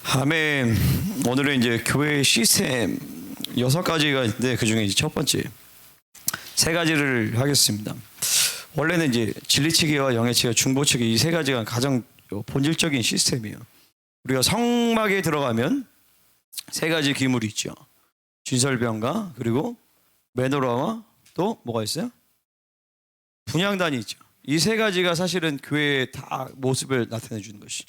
아멘. 오늘은 이제 교회 시스템 6가지가 있는데 그 중에 첫 번째 3가지를 하겠습니다. 원래는 이제 진리체계와 영예체계, 중보체계 이 3가지가 가장 본질적인 시스템이에요. 우리가 성막에 들어가면 3가지 기물이 있죠. 진설병과 그리고 메노라와 또 뭐가 있어요? 분향단이 있죠. 이 3가지가 사실은 교회의 다 모습을 나타내 주는 것이.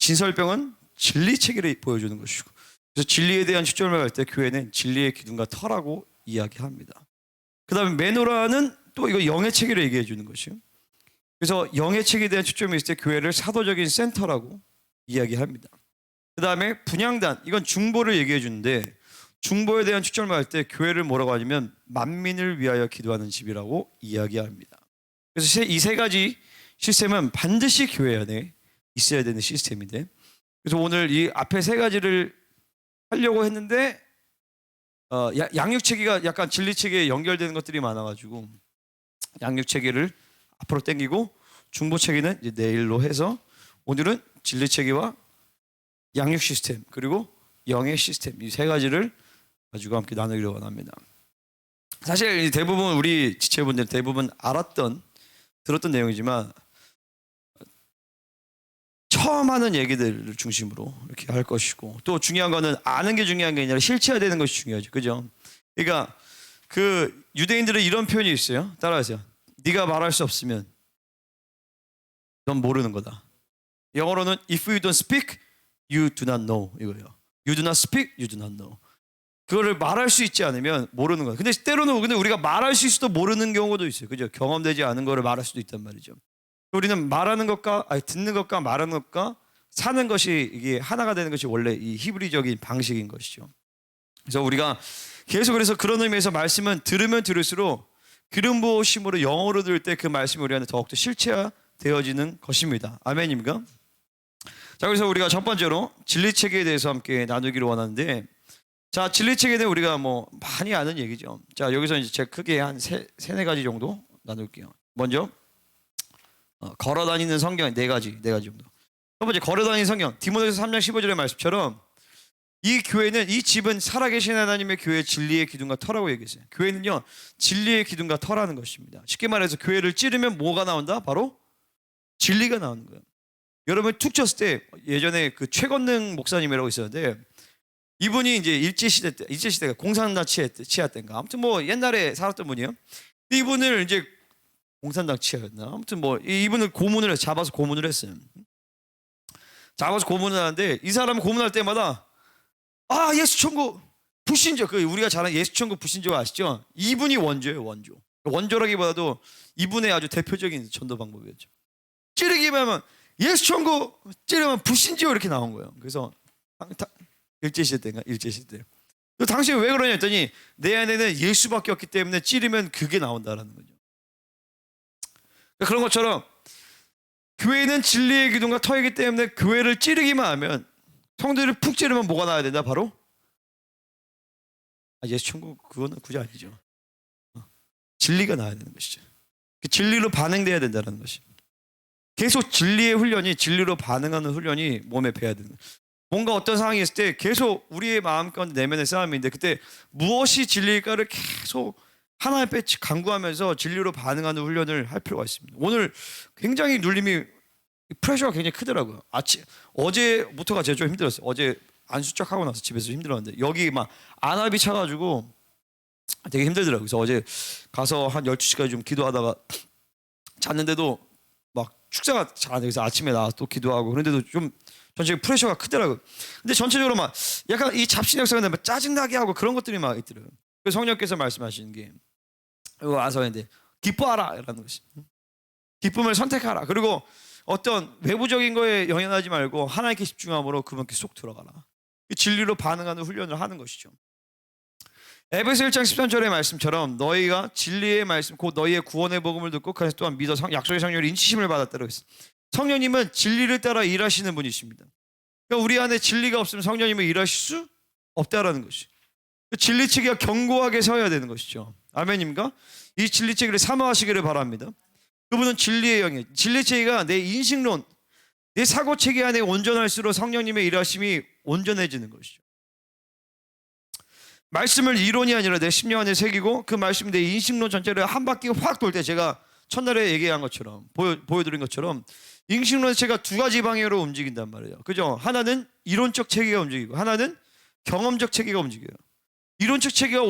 진설병은 진리 체계를 보여주는 것이고, 그래서 진리에 대한 초점을 할 때 교회는 진리의 기둥과 터라고 이야기합니다. 그 다음에 메노라는 또 이거 영의 체계를 얘기해 주는 것이요. 그래서 영의 체계에 대한 초점이 있을 때 교회를 사도적인 센터라고 이야기합니다. 그 다음에 분향단, 이건 중보를 얘기해 주는데 중보에 대한 초점을 할 때 교회를 뭐라고 하냐면 만민을 위하여 기도하는 집이라고 이야기합니다. 그래서 이 3가지 시스템은 반드시 교회 안에 있어야 되는 시스템인데, 그래서 오늘 이 앞에 3가지를 하려고 했는데 양육체계가 약간 진리체계에 연결되는 것들이 많아가지고 양육체계를 앞으로 당기고 중보체계는 이제 내일로 해서 오늘은 진리체계와 양육 시스템 그리고 영의 시스템 이 3가지를 가지고 함께 나누기로 합니다. 사실 대부분 우리 지체분들 대부분 들었던 내용이지만 처음 하는 얘기들을 중심으로 이렇게 할 것이고, 또 중요한 거는 아는 게 중요한 게 아니라 실체화되는 것이 중요하죠. 그죠? 그러니까 그 유대인들은 이런 표현이 있어요. 따라하세요. 네가 말할 수 없으면 넌 모르는 거다. 영어로는 if you don't speak, you do not know 이거예요. You do not speak, you do not know. 그거를 말할 수 있지 않으면 모르는 거예요. 근데 때로는 우리가 말할 수 있어도 모르는 경우도 있어요. 그죠? 경험되지 않은 거를 말할 수도 있단 말이죠. 우리는 말하는 것과 듣는 것과 말하는 것과 사는 것이 이게 하나가 되는 것이 원래 이 히브리적인 방식인 것이죠. 그래서 우리가 계속 그래서 그런 의미에서 말씀은 들으면 들을수록 기름 부으심으로 영어로 들을 때 그 말씀이 우리 안에 더욱더 실체화되어지는 것입니다. 아멘입니까? 자, 그래서 우리가 첫 번째로 진리체계에 대해서 함께 나누기를 원하는데, 자, 진리체계에 대해 우리가 뭐 많이 아는 얘기죠. 자, 여기서 이제 제가 크게 한 3-4가지 정도 나눌게요. 먼저 걸어다니는 성경 4가지 정도. 첫 번째, 걸어다니는 성경. 디모데후서 3장 15절의 말씀처럼 이 교회는, 이 집은 살아계신 하나님의 교회 진리의 기둥과 터라고 얘기했어요. 교회는요 진리의 기둥과 터라는 것입니다. 쉽게 말해서 교회를 찌르면 뭐가 나온다? 바로 진리가 나오는 거예요. 여러분 툭 쳤을 때 예전에 그 최건능 목사님이라고 있었는데, 이분이 이제 일제시대가 공산당 치하 때인가 아무튼 뭐 옛날에 살았던 분이에요. 이분을 이제 공산당 치하였나 아무튼 뭐 이분을 고문을 해서 잡아서 고문을 했어요. 잡아서 고문을 하는데 이 사람은 고문할 때마다 예수천국 불신조, 그 우리가 잘 아는 예수천국 불신조 아시죠? 이분이 원조예요. 원조라기보다도 이분의 아주 대표적인 전도 방법이었죠. 찌르기만 하면 예수천국, 찌르면 불신조 이렇게 나온 거예요. 그래서 일제시대 때 당신이 왜 그러냐 했더니 내 안에는 예수밖에 없기 때문에 찌르면 그게 나온다라는 거죠. 그런 것처럼 교회는 진리의 기둥과 터이기 때문에 교회를 찌르기만 하면, 성도들을 푹 찌르면 뭐가 나와야 된다? 바로 예수 천국, 그거는 굳이 아니죠. 진리가 나와야 되는 것이죠. 그 진리로 반응돼야 된다는 것이. 계속 진리의 훈련이, 진리로 반응하는 훈련이 몸에 배야 되는 거예요. 뭔가 어떤 상황이 있을 때 계속 우리의 마음 가운데 내면의 싸움인데, 그때 무엇이 진리일까를 계속 하나의 배치 강구하면서 진리로 반응하는 훈련을 할 필요가 있습니다. 오늘 굉장히 눌림이, 프레셔가 굉장히 크더라고요. 어제부터가 제가 좀 힘들었어요. 어제 안수척하고 나서 집에서 힘들었는데 여기 막 안압이 차가지고 되게 힘들더라고요. 그래서 어제 가서 한 12시까지 좀 기도하다가 잤는데도 막 축사가 잘 안 돼서 아침에 나와서 또 기도하고, 그런데도 좀 전체적으로 프레셔가 크더라고요. 근데 전체적으로 막 약간 이 잡신약성에 막 짜증나게 하고 그런 것들이 막 있더라고요. 그래서 성령께서 말씀하시는 게 이거 와서 했는데 기뻐하라 라는 것이. 기쁨을 선택하라. 그리고 어떤 외부적인 거에 연연하지 말고 하나님께 집중함으로 그분께 쏙 들어가라. 진리로 반응하는 훈련을 하는 것이죠. 에베소 1장 13절의 말씀처럼 너희가 진리의 말씀 곧 너희의 구원의 복음을 듣고 그래서 또한 믿어 약속의 성령을 인치심을 받았다고 했어요. 성령님은 진리를 따라 일하시는 분이십니다. 그러니까 우리 안에 진리가 없으면 성령님은 일하실 수 없다라는 것이. 진리체계가 견고하게 서야 되는 것이죠. 아멘입니까? 이 진리체계를 사모하시기를 바랍니다. 그분은 진리의 영이에요. 진리체계가 내 인식론, 내 사고 체계 안에 온전할수록 성령님의 일하심이 온전해지는 것이죠. 말씀을 이론이 아니라 내 심령 안에 새기고 그 말씀이 내 인식론 전체를 한 바퀴 확 돌 때, 제가 첫날에 얘기한 것처럼 보여드린 것처럼 인식론 자체가 두 가지 방향으로 움직인단 말이에요. 그죠? 하나는 이론적 체계가 움직이고 하나는 경험적 체계가 움직여요. 이론적 체계가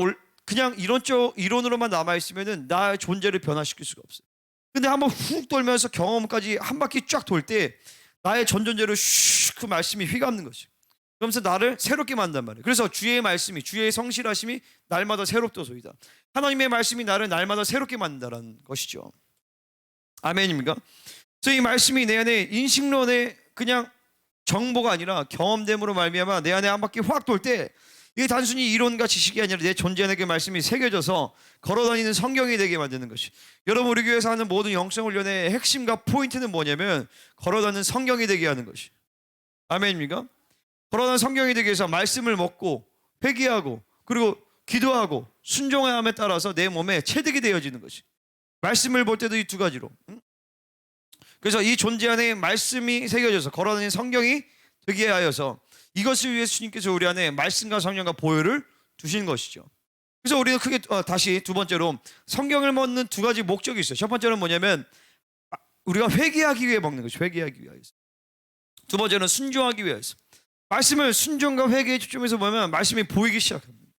그냥 이론으로만 남아있으면 나의 존재를 변화시킬 수가 없어요. 근데 한번 훅 돌면서 경험까지 한 바퀴 쫙 돌 때 나의 전존재를 그 말씀이 휘감는 것이에요. 그러면서 나를 새롭게 만든단 말이에요. 그래서 주의 말씀이, 주의 성실하심이 날마다 새롭도소이다. 하나님의 말씀이 나를 날마다 새롭게 만든다는 것이죠. 아멘입니까? 그래서 이 말씀이 내 안에 인식론의 그냥 정보가 아니라 경험됨으로 말미암아 내 안에 한 바퀴 확 돌 때 이게 단순히 이론과 지식이 아니라 내 존재 안에 그 말씀이 새겨져서 걸어다니는 성경이 되게 만드는 것이. 여러분, 우리 교회에서 하는 모든 영성훈련의 핵심과 포인트는 뭐냐면 걸어다니는 성경이 되게 하는 것이. 아멘입니까? 걸어다니는 성경이 되기 위해서 말씀을 먹고 회개하고 그리고 기도하고 순종함에 따라서 내 몸에 체득이 되어지는 것이. 말씀을 볼 때도 이 두 가지로. 그래서 이 존재 안에 말씀이 새겨져서 걸어다니는 성경이 되게 하여서 이것을 위해서 주님께서 우리 안에 말씀과 성령과 보혈을 두신 것이죠. 그래서 우리는 크게 다시 두 번째로 성경을 먹는 두 가지 목적이 있어요. 첫 번째는 뭐냐면 우리가 회개하기 위해 먹는 것이, 회개하기 위해서. 두 번째는 순종하기 위해서. 말씀을 순종과 회개에 집중해서 보면 말씀이 보이기 시작합니다.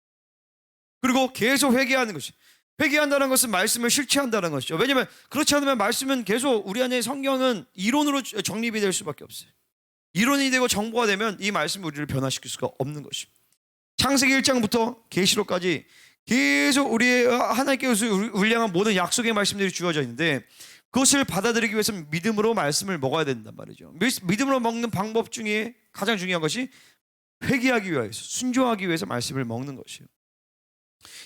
그리고 계속 회개하는 것이. 회개한다는 것은 말씀을 실체한다는 것이죠. 왜냐하면 그렇지 않으면 말씀은 계속 우리 안에 성경은 이론으로 정립이 될 수밖에 없어요. 이론이 되고 정보가 되면 이 말씀이 우리를 변화시킬 수가 없는 것입니다. 창세기 1장부터 계시록까지 계속 하나님께서 우리 향한 모든 약속의 말씀들이 주어져 있는데 그것을 받아들이기 위해서는 믿음으로 말씀을 먹어야 된단 말이죠. 믿음으로 먹는 방법 중에 가장 중요한 것이 회개하기 위해서, 순종하기 위해서 말씀을 먹는 것이에요.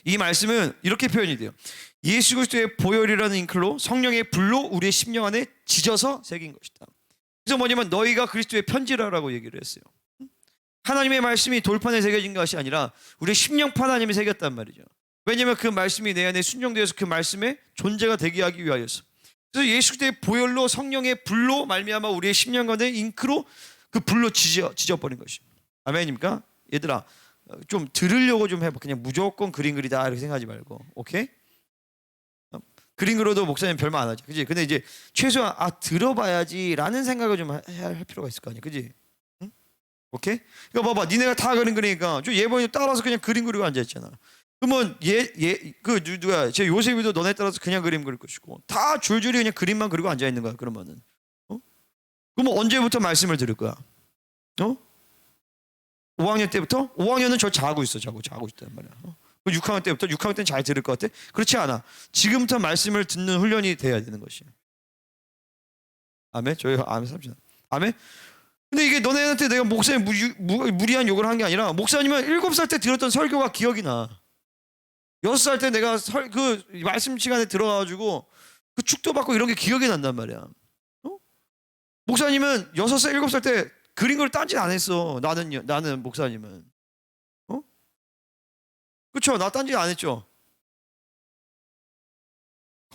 이 말씀은 이렇게 표현이 돼요. 예수 그리스도의 보혈이라는 잉클로 성령의 불로 우리의 심령 안에 지져서 새긴 것이다. 그래서 뭐냐면 너희가 그리스도의 편지라라고 얘기를 했어요. 하나님의 말씀이 돌판에 새겨진 것이 아니라 우리의 심령판 하나님이 새겼단 말이죠. 왜냐하면 그 말씀이 내 안에 순종되어서 그 말씀의 존재가 되게 하기 위하여서. 그래서 예수 그리스도의 보혈로 성령의 불로 말미암아 우리의 심령 가운데 잉크로 그 불로 지져버린 것입니다. 아멘입니까? 얘들아, 좀 들으려고 좀 해봐. 그냥 무조건 그림 그리다 이렇게 생각하지 말고, 오케이? 그림 그려도 목사님 별말 안 하지, 그지? 근데 이제 최소한 들어봐야지라는 생각을 좀 할 필요가 있을 거 아니야, 그지? 응? 오케이? 이거 봐봐, 니네가 다 그림 그리니까 좀 예번이 따라서 그냥 그림 그리고 앉아 있잖아. 그러면 누가 제 요셉이도 너네 따라서 그냥 그림 그릴 것이고 다 줄줄이 그냥 그림만 그리고 앉아 있는 거야. 그러면은, 그러면 언제부터 말씀을 들을 거야? 5학년 때부터? 5학년은 저 자고 있단 말이야. 6학년 때부터? 6학년 때는 잘 들을 것 같아? 그렇지 않아. 지금부터 말씀을 듣는 훈련이 돼야 되는 것이야. 아멘? 저희 아멘 삼시나. 아멘? 근데 이게 너네한테 내가 목사님 무리한 욕을 한 게 아니라 목사님은 7살 때 들었던 설교가 기억이 나. 6살 때 내가 그 말씀 시간에 들어가가지고 그 축도 받고 이런 게 기억이 난단 말이야. 목사님은 6살, 7살 때 그린 걸 딴짓 안 했어. 나는 목사님은. 그렇죠? 나 딴짓 안 했죠.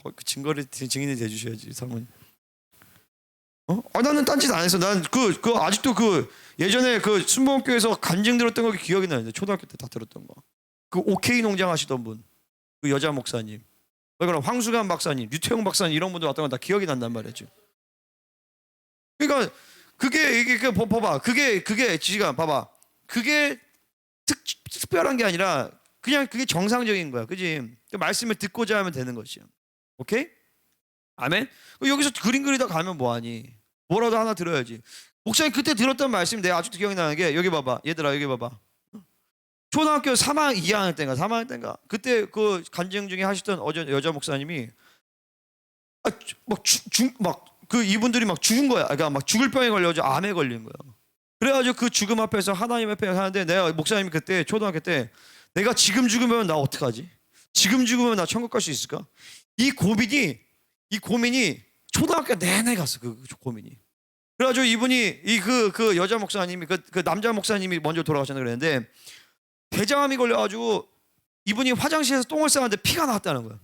그 증거를 증인이 돼주셔야지, 사모님. 나는 딴짓 안 했어. 난 아직도 예전에 순복음교회에서 간증 들었던 거 기억이 나는데 초등학교 때 다 들었던 거. 그 OK 농장 하시던 분, 그 여자 목사님, 그럼 황수관 박사님, 유태용 박사님 이런 분들 왔던 건 다 기억이 난단 말이죠. 그러니까 그게 봐봐. 그게 지금 봐봐. 그게 특별한 게 아니라 그냥 그게 정상적인 거야, 그지? 말씀을 듣고자 하면 되는 것이야. 오케이? 아멘. 여기서 그림 그리다 가면 뭐하니? 뭐라도 하나 들어야지. 목사님 그때 들었던 말씀 내가 아직도 기억이 나는 게 여기 봐봐, 얘들아 여기 봐봐. 초등학교 2학년 때인가 그때 그 간증 중에 하시던 여자 목사님이 이분들이 막 죽은 거야. 그러니까 막 죽을 병에 걸려가지고 암에 걸린 거야. 그래가지고 그 죽음 앞에서 하나님 앞에 하는데 내가 목사님이 그때 초등학교 때 내가 지금 죽으면 나 어떡하지? 지금 죽으면 나 천국 갈 수 있을까? 이 고민이 초등학교 내내 갔어. 그 고민이. 그래가지고 이분이 그 여자 목사님이 그 남자 목사님이 먼저 돌아가셨나 그랬는데 대장암이 걸려가지고 이분이 화장실에서 똥을 싸는데 피가 나왔다는 거야.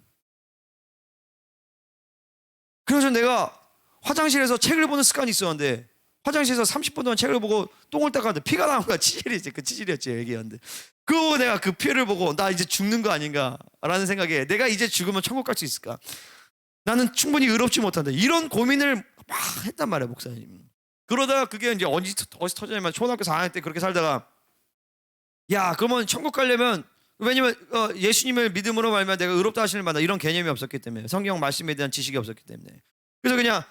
그래서 내가 화장실에서 책을 보는 습관이 있었는데 화장실에서 30분 동안 책을 보고 똥을 닦았는데 피가 나온 거야. 치질이지. 그 치질이었지 얘기하는데. 그거 내가 그 피를 보고 나 이제 죽는 거 아닌가라는 생각에 내가 이제 죽으면 천국 갈 수 있을까? 나는 충분히 의롭지 못한다. 이런 고민을 막 했단 말이야 목사님. 그러다가 그게 이제 어디서 터졌냐면 초등학교 4학년 때 그렇게 살다가 야 그러면 천국 가려면 왜냐면 예수님을 믿음으로 말면 내가 의롭다 하시는 만다 이런 개념이 없었기 때문에 성경 말씀에 대한 지식이 없었기 때문에 그래서 그냥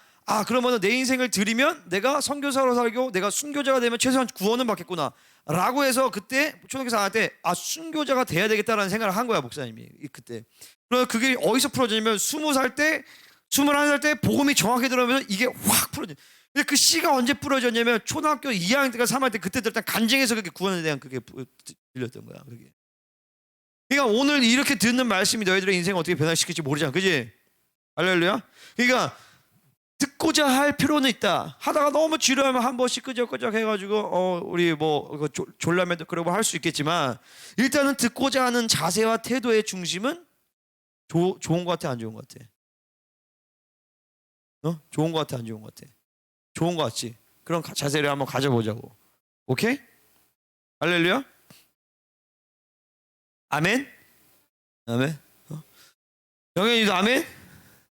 그러면 내 인생을 드리면 내가 선교사로 살고 내가 순교자가 되면 최소한 구원은 받겠구나 라고 해서 그때 초등학교 4학년 때 순교자가 돼야 되겠다라는 생각을 한 거야 목사님이 그때. 그래서 그게 어디서 풀어지냐면 20살 때 21살 때 복음이 정확히 들어오면서 이게 확 풀어져. 근데 그 씨가 언제 부러졌냐면 초등학교 2학년 때가 3학년 때 그때 일단 간증해서 그게 구원에 대한 그게 들렸던 거야. 그게. 그러니까 오늘 이렇게 듣는 말씀이 너희들의 인생을 어떻게 변화시킬지 모르잖아, 그지? 할렐루야. 그러니까 듣고자 할 필요는 있다. 하다가 너무 지루하면 한 번씩 끄적끄적 해가지고 우리 뭐 졸라매도 그러고 할 수 있겠지만 일단은 듣고자 하는 자세와 태도의 중심은 좋은 것 같아, 안 좋은 것 같아? 좋은 것 같아, 안 좋은 것 같아? 좋은 것 같지? 그런 자세를 한번 가져보자고. 오케이? 할렐루야? 아멘? 아멘? 영현이도 아멘?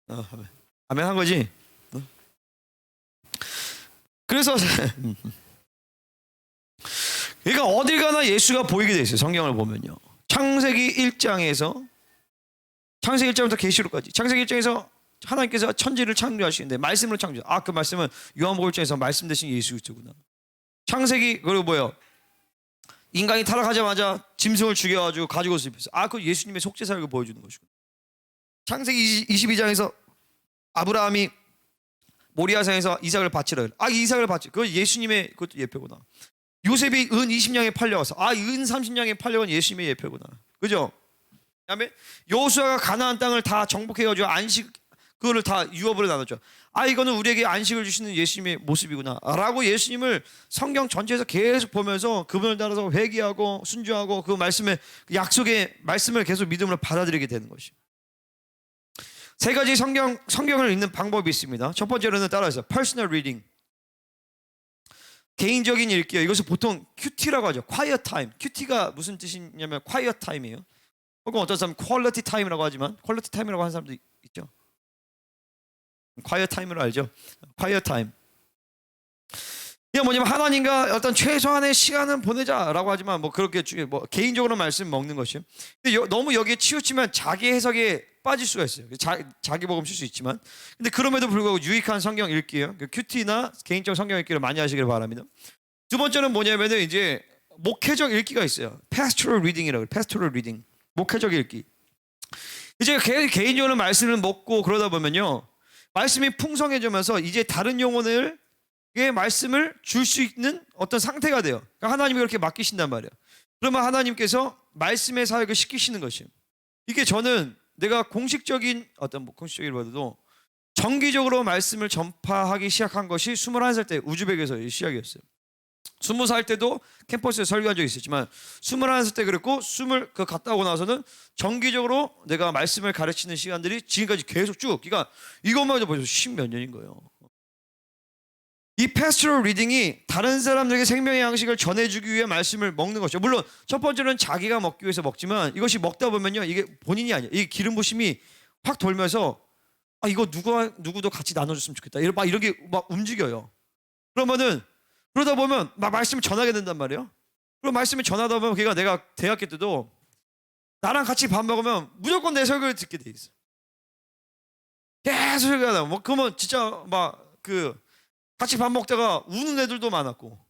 아멘. 아멘 한 거지? 그래서 그러니까 어딜 가나 예수가 보이게 돼 있어요. 성경을 보면요. 창세기 1장부터 계시록까지. 창세기 1장에서 하나님께서 천지를 창조하시는데 말씀으로 창조. 그 말씀은 요한복음 1장에서 말씀 되신 예수 그리스도구나. 창세기 그리고 뭐예요? 인간이 타락하자마자 짐승을 죽여가지고 가지고 습해서 그 예수님의 속죄사를 보여주는 것이고. 창세기 22장에서 아브라함이 모리아산에서 이삭을 바치라. 이삭을 바치. 그거 예수님의 그것도 예표구나. 요셉이 은 20냥에 팔려와서 은 30냥에 팔려온 예수님의 예표구나. 그죠? 그다음에 여호수아가 가나안 땅을 다 정복해가지고 안식 그거를 다 유업으로 나눴죠. 이거는 우리에게 안식을 주시는 예수님의 모습이구나 라고 예수님을 성경 전체에서 계속 보면서 그분을 따라서 회개하고 순종하고 그 말씀의 그 약속의 말씀을 계속 믿음으로 받아들이게 되는 것이죠. 세 가지 성경을 읽는 방법이 있습니다. 첫 번째로는 따라서 personal reading, 개인적인 읽기요. 이것을 보통 QT라고 하죠. quiet time. QT가 무슨 뜻이냐면 quiet time이에요. 혹은 어떤 사람은 quality time이라고 하지만 quality time이라고 하는 사람도 있죠. quiet time으로 알죠? quiet time. 이게 뭐냐면 하나님과 어떤 최소한의 시간은 보내자라고 하지만 그렇게 개인적으로 말씀 먹는 것이요. 근데 너무 여기에 치우치면 자기 해석에 빠질 수가 있어요. 자기 복음 쓸 수 있지만, 근데 그럼에도 불구하고 유익한 성경 읽기요. QT나 개인적 성경 읽기를 많이 하시길 바랍니다. 두 번째는 뭐냐면은 이제 목회적 읽기가 있어요. pastoral reading이라고. pastoral reading. 목회적 읽기. 이제 개인적으로 말씀을 먹고 그러다 보면요. 말씀이 풍성해지면서 이제 다른 영혼을 말씀을 줄 수 있는 어떤 상태가 돼요. 그러니까 하나님이 그렇게 맡기신단 말이에요. 그러면 하나님께서 말씀의 사역을 시키시는 것이에요. 이게 저는 내가 공식적인 공식적이라도 정기적으로 말씀을 전파하기 시작한 것이 21살 때 우즈벡에서 시작이었어요. 20살 때도 캠퍼스에 설교한 적이 있었지만 21살 때 그랬고 갔다 오고 나서는 정기적으로 내가 말씀을 가르치는 시간들이 지금까지 계속 쭉. 그러니까 이것만 해도 벌써 10몇 년인 거예요. 이 pastoral reading이 다른 사람들에게 생명의 양식을 전해주기 위해 말씀을 먹는 것이죠. 물론 첫 번째는 자기가 먹기 위해서 먹지만 이것이 먹다 보면요, 이게 본인이 아니에요. 이 기름 부심이 확 돌면서 이거 누구도 같이 나눠줬으면 좋겠다. 이런 게 막 움직여요. 그러다 보면 막 말씀을 전하게 된단 말이에요. 그럼 말씀을 전하다 보면 내가 대학교 때도 나랑 같이 밥 먹으면 무조건 내 설교를 듣게 돼 있어. 계속 설교하다. 그러면 진짜 같이 밥 먹다가 우는 애들도 많았고,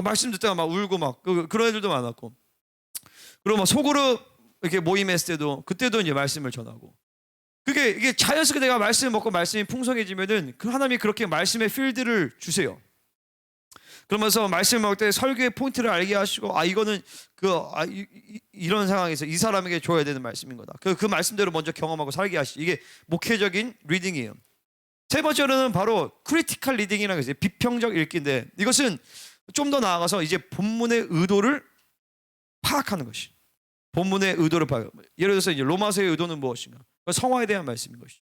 말씀 듣다가 울고 그런 애들도 많았고, 그리고 소그룹 이렇게 모임했을 때도 그때도 이제 말씀을 전하고, 이게 자연스럽게 내가 말씀을 먹고 말씀이 풍성해지면은 하나님이 그렇게 말씀의 필드를 주세요. 그러면서 말씀을 먹을 때 설교의 포인트를 알게 하시고, 이거는 이런 상황에서 이 사람에게 줘야 되는 말씀인 거다. 그 말씀대로 먼저 경험하고 살게 하시고, 이게 목회적인 리딩이에요. 세 번째로는 바로 크리티컬 리딩이라는 것이에요. 비평적 읽기인데 이것은 좀 더 나아가서 이제 본문의 의도를 파악하는 것이. 본문의 의도를 파악. 예를 들어서 이제 로마서의 의도는 무엇인가? 성화에 대한 말씀인 것이.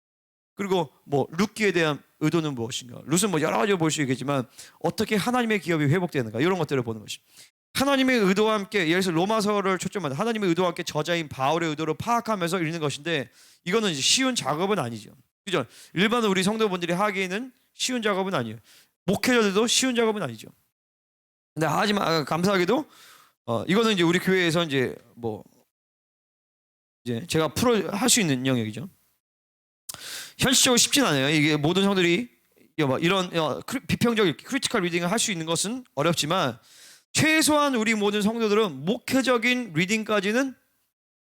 그리고 뭐 룻기에 대한 의도는 무엇인가? 룻은 뭐 여러 가지로 볼 수 있겠지만 어떻게 하나님의 기업이 회복되는가 이런 것들을 보는 것입니다. 하나님의 의도와 함께 예를 들어서 로마서를 초점한 하나님의 의도와 함께 저자인 바울의 의도를 파악하면서 읽는 것인데 이거는 이제 쉬운 작업은 아니죠. 그죠? 일반 우리 성도분들이 하기에는 쉬운 작업은 아니에요. 목회자들도 쉬운 작업은 아니죠. 근데 하지만 감사하게도 이거는 이제 우리 교회에서 이제 뭐 이제 제가 할 수 있는 영역이죠. 현실적으로 쉽진 않아요. 이게 모든 성들이 이런 비평적 크리티컬 리딩을 할 수 있는 것은 어렵지만 최소한 우리 모든 성도들은 목회적인 리딩까지는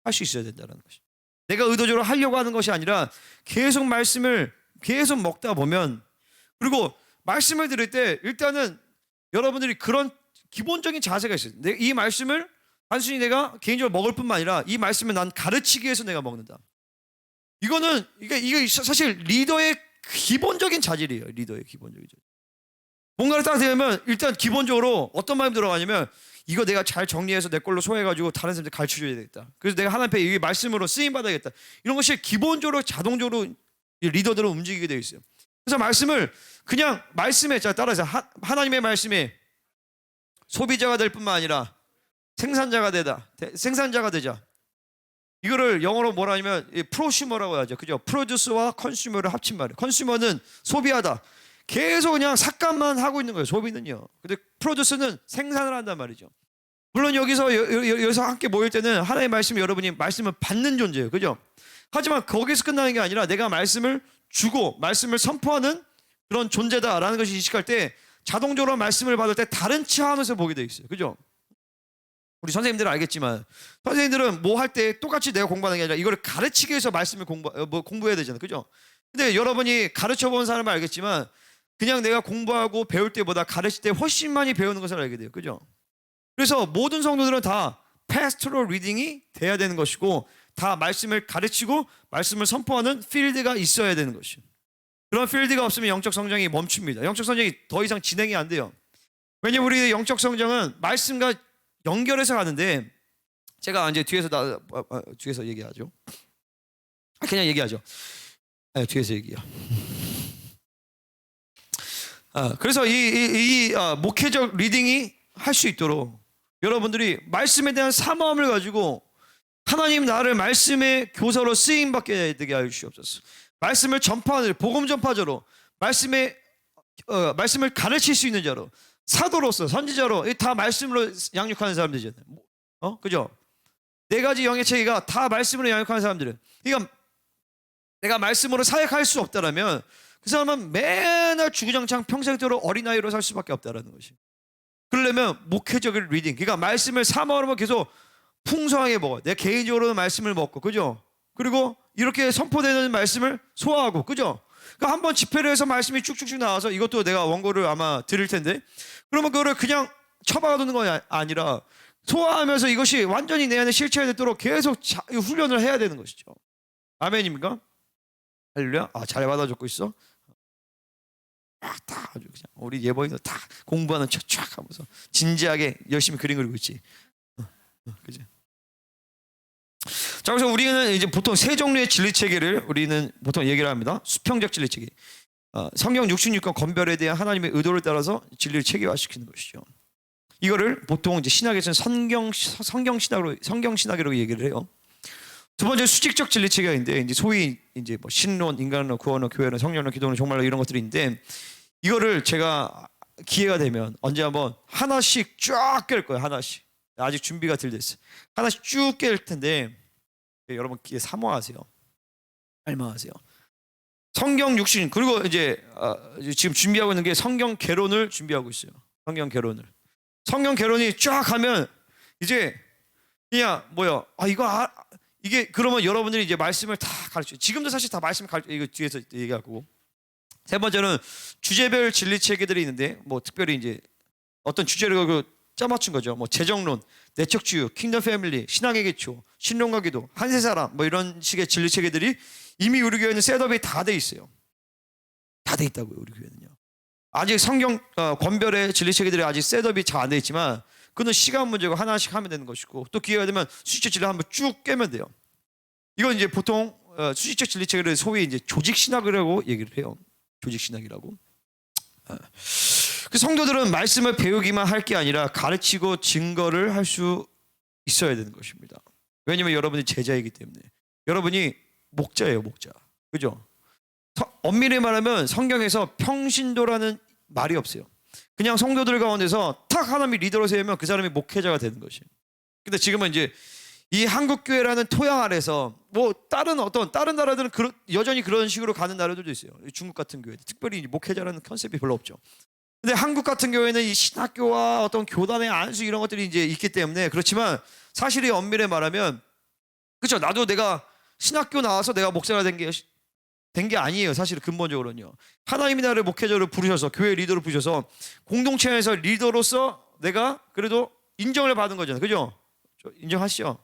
할 수 있어야 된다는 것이. 내가 의도적으로 하려고 하는 것이 아니라 계속 말씀을 계속 먹다 보면 그리고 말씀을 들을 때 일단은 여러분들이 그런 기본적인 자세가 있어요. 이 말씀을 단순히 내가 개인적으로 먹을 뿐만 아니라 이 말씀을 난 가르치기 위해서 내가 먹는다. 이거는 이게 사실 리더의 기본적인 자질이에요. 리더의 기본적인 자질. 뭔가를 딱 되면 일단 기본적으로 어떤 마음이 들어가냐면 이거 내가 잘 정리해서 내 걸로 소화해가지고 다른 사람들 가르쳐줘야 되겠다. 그래서 내가 하나님 앞에 이 말씀으로 쓰임 받아야겠다. 이런 것이 기본적으로 자동적으로 리더들은 움직이게 되어 있어요. 그래서 말씀을 그냥 말씀에 따라서 하나님의 말씀에 소비자가 될 뿐만 아니라 생산자가 되자. 이거를 영어로 뭐라 하냐면 프로슈머라고 하죠. 그죠? 프로듀스와 컨슈머를 합친 말이에요. 컨슈머는 소비하다. 계속 그냥 삭감만 하고 있는 거예요. 소비는요. 근데 프로듀스는 생산을 한단 말이죠. 물론 여기서 함께 모일 때는 하나님의 말씀 여러분이 말씀을 받는 존재예요. 그죠? 하지만 거기서 끝나는 게 아니라 내가 말씀을 주고 말씀을 선포하는 그런 존재다라는 것이 인식할 때 자동적으로 말씀을 받을 때 다른 차원에서 보게 돼 있어요. 그죠? 우리 선생님들은 알겠지만 선생님들은 뭐 할 때 똑같이 내가 공부하는 게 아니라 이걸 가르치기 위해서 말씀을 공부해야 되잖아요. 그죠? 근데 여러분이 가르쳐 본 사람은 알겠지만 그냥 내가 공부하고 배울 때보다 가르칠 때 훨씬 많이 배우는 것을 알게 돼요. 그죠? 그래서 모든 성도들은 다 pastoral reading이 돼야 되는 것이고 다 말씀을 가르치고 말씀을 선포하는 필드가 있어야 되는 것이에요. 그런 필드가 없으면 영적 성장이 멈춥니다. 영적 성장이 더 이상 진행이 안 돼요. 왜냐면 우리 영적 성장은 말씀과 연결해서 가는데 제가 이제 뒤에서 얘기하죠. 그냥 얘기하죠. 뒤에서 얘기해요. 그래서 이 목회적 리딩이 할 수 있도록 여러분들이 말씀에 대한 사모함을 가지고 하나님 나를 말씀의 교사로 쓰임받게 되게 할 수 없었어. 말씀을 전파하는 복음 전파자로 말씀을 가르칠 수 있는 자로 사도로서 선지자로 다 말씀으로 양육하는 사람들이잖아요. 그죠? 4가지 영의 체계가 다 말씀으로 양육하는 사람들은 그러니까 내가 말씀으로 사역할 수 없다라면 그 사람은 맨날 주구장창 평생도록 어린아이로 살 수밖에 없다라는 것이. 그러려면 목회적인 리딩, 그러니까 말씀을 사모하면 계속 풍성하게 먹어. 내 개인적으로는 말씀을 먹고, 그죠? 그리고 이렇게 선포되는 말씀을 소화하고, 그죠? 그러니까 한번 집회를 해서 말씀이 쭉쭉쭉 나와서 이것도 내가 원고를 아마 드릴 텐데, 그러면 그거를 그냥 처박아두는 건 아니라 소화하면서 이것이 완전히 내 안에 실체되도록 계속 훈련을 해야 되는 것이죠. 아멘입니까? 할렐루야. 잘 받아줬고 있어. 다 아주 그냥 우리 예보인도 다 공부하는 척 하면서 진지하게 열심히 그림 그리고 있지. 그지? 자, 그래서 우리는 이제 보통 3종류의 진리 체계를 우리는 보통 얘기를 합니다. 수평적 진리 체계. 성경 66권 건별에 대한 하나님의 의도를 따라서 진리를 체계화시키는 것이죠. 이거를 보통 이제 신학에서는 성경 신학이라고 얘기를 해요. 두 번째 수직적 진리 체계가 있는데 이제 소위 이제 뭐 신론, 인간론, 구원론, 교회론, 성령론, 기도론, 종말론 이런 것들이 있는데 이거를 제가 기회가 되면 언제 한번 하나씩 쫙 깰 거예요. 하나씩. 아직 준비가 덜 됐어요. 하나씩 쭉 깰 텐데 여러분 기회 사모하세요. 알마하세요. 성경 60 그리고 이제 지금 준비하고 있는 게 성경 개론을 준비하고 있어요. 성경 개론을. 성경 개론이 쫙 하면 이제 그냥 이게 그러면 여러분들이 이제 말씀을 다 가르쳐요. 지금도 사실 다 말씀을 이거 뒤에서 얘기하고. 세 번째는 주제별 진리 체계들이 있는데 뭐 특별히 이제 어떤 주제를 짜맞춘 거죠. 뭐 재정론, 내척주의, 킹덤 패밀리, 신앙의 기초, 신론과 기도, 한세 사람 뭐 이런 식의 진리 체계들이 이미 우리 교회는 셋업이 다 돼 있어요. 다 돼 있다고요. 우리 교회는요. 아직 성경 권별의 진리 체계들이 아직 셋업이 잘 안 돼 있지만 그건 시간 문제고 하나씩 하면 되는 것이고 또 기회가 되면 수직적 진리 한번 쭉 깨면 돼요. 이건 이제 보통 수직적 진리체계를 소위 이제 조직 신학이라고 얘기를 해요. 조직 신학이라고. 그 성도들은 말씀을 배우기만 할 게 아니라 가르치고 증거를 할 수 있어야 되는 것입니다. 왜냐하면 여러분이 제자이기 때문에. 여러분이 목자예요, 목자. 그죠? 엄밀히 말하면 성경에서 평신도라는 말이 없어요. 그냥 성도들 가운데서 탁 하나님이 리더로 세우면 그 사람이 목회자가 되는 것이에요. 근데 지금은 이제 이 한국 교회라는 토양 아래서 뭐 다른 나라들은 여전히 그런 식으로 가는 나라들도 있어요. 중국 같은 교회 특별히 목회자라는 컨셉이 별로 없죠. 근데 한국 같은 경우에는 이 신학교와 어떤 교단의 안수 이런 것들이 이제 있기 때문에 그렇지만 사실이 엄밀히 말하면 그렇죠. 나도 내가 신학교 나와서 내가 목사가 된 게 아니에요. 사실 근본적으로는요. 하나님이 나를 목회자로 부르셔서 교회 리더로 부르셔서 공동체 안에서 리더로서 내가 그래도 인정을 받은 거잖아요. 그죠? 인정하시죠?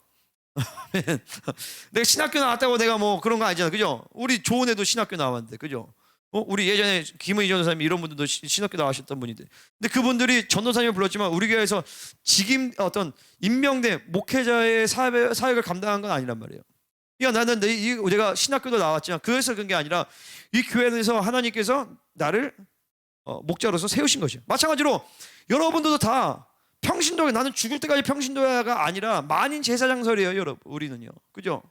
내가 신학교 나왔다고 내가 뭐 그런 거 아니잖아. 그죠? 우리 좋은 애도 신학교 나왔는데. 그죠? 우리 예전에 김은희 전도사님 이런 분들도 신학교 나오셨던 분인데. 근데 그분들이 전도사님을 불렀지만 우리 교회에서 직임 어떤 임명된 목회자의 사역을 감당한 건 아니란 말이에요. 그러니까 나는 내가 신학교도 나왔지만 그래서 그런 게 아니라 이 교회에서 하나님께서 나를 목자로서 세우신 것이에요. 마찬가지로 여러분들도 다 평신도에 나는 죽을 때까지 평신도야가 아니라 만인 제사장설이에요, 여러분. 우리는요. 그죠?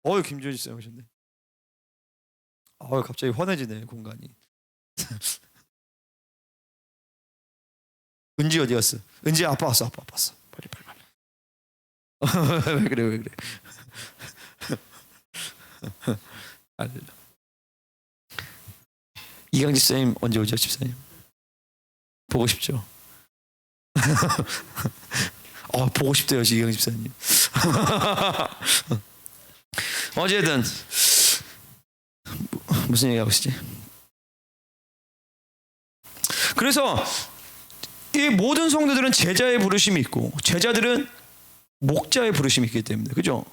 김준희 씨 오셨네. 갑자기 환해지네, 공간이. 은지 어디 갔어? 은지 아빠 왔어. 빨리. 왜 그래? 이강지 집사님 언제 오죠, 집사님? 보고 싶죠? 보고 싶대요, 이강지 집사님. 어쨌든 무슨 얘기하고 있지? 그래서 이 모든 성도들은 제자의 부르심이 있고 제자들은 목자의 부르심이 있기 때문에 그죠?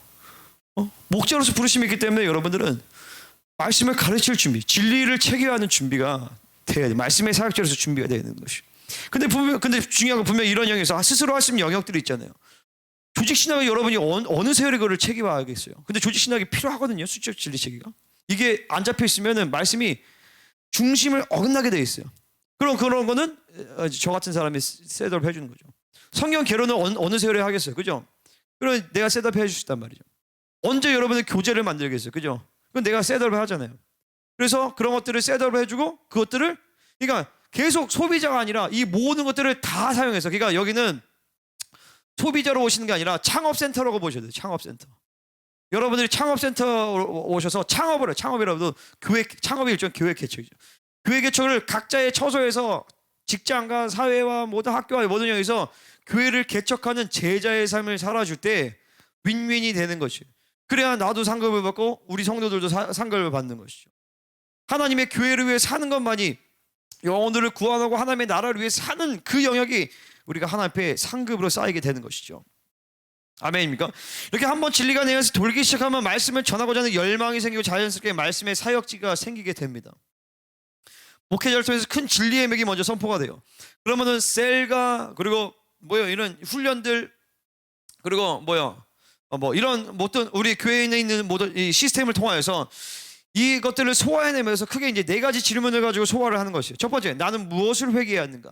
목자로서 부르심이 있기 때문에 여러분들은 말씀을 가르칠 준비, 진리를 체계하는 준비가 돼야 돼. 말씀의 사역자로서 준비가 돼야 되는 것이. 근데 중요한 건 분명히 이런 영역에서 스스로 할 수 있는 영역들이 있잖아요. 조직 신학은 여러분이 어느 세월에 그걸 체계화하겠어요. 근데 조직 신학이 필요하거든요. 수적 진리 체계가. 이게 안 잡혀 있으면은 말씀이 중심을 어긋나게 돼 있어요. 그런 거는 저 같은 사람이 셋업을 해주는 거죠. 성경 개론은 어느 세월에 하겠어요, 그죠? 그럼 내가 셋업 해줄 수 있단 말이죠. 언제 여러분의 교재를 만들겠어요, 그죠? 그건 내가 셋업을 하잖아요. 그래서 그런 것들을 셋업을 해주고 그것들을 그러니까 계속 소비자가 아니라 이 모든 것들을 다 사용해서 그러니까 여기는 소비자로 오시는 게 아니라 창업센터라고 보셔야 돼요. 창업센터. 여러분들이 창업센터 오셔서 창업을 해요. 창업이라도 창업이 일종의 교회 개척이죠. 교회 개척을 각자의 처소에서 직장과 사회와 모든 학교와 모든 영역에서 교회를 개척하는 제자의 삶을 살아줄 때 윈윈이 되는 것이에요. 그래야 나도 상급을 받고 우리 성도들도 상급을 받는 것이죠. 하나님의 교회를 위해 사는 것만이 영혼들을 구원하고 하나님의 나라를 위해 사는 그 영역이 우리가 하나님 앞에 상급으로 쌓이게 되는 것이죠. 아멘입니까? 이렇게 한번 진리가 내 안에서 돌기 시작하면 말씀을 전하고자 하는 열망이 생기고 자연스럽게 말씀의 사역지가 생기게 됩니다. 목회자를 통해서 큰 진리의 맥이 먼저 선포가 돼요. 그러면은 셀과 그리고 이런 훈련들 그리고 이런 모든 우리 교회에 있는 모든 이 시스템을 통하여서 이것들을 소화해내면서 크게 이제 네 가지 질문을 가지고 소화를 하는 것이에요. 첫 번째, 나는 무엇을 회개해야 하는가?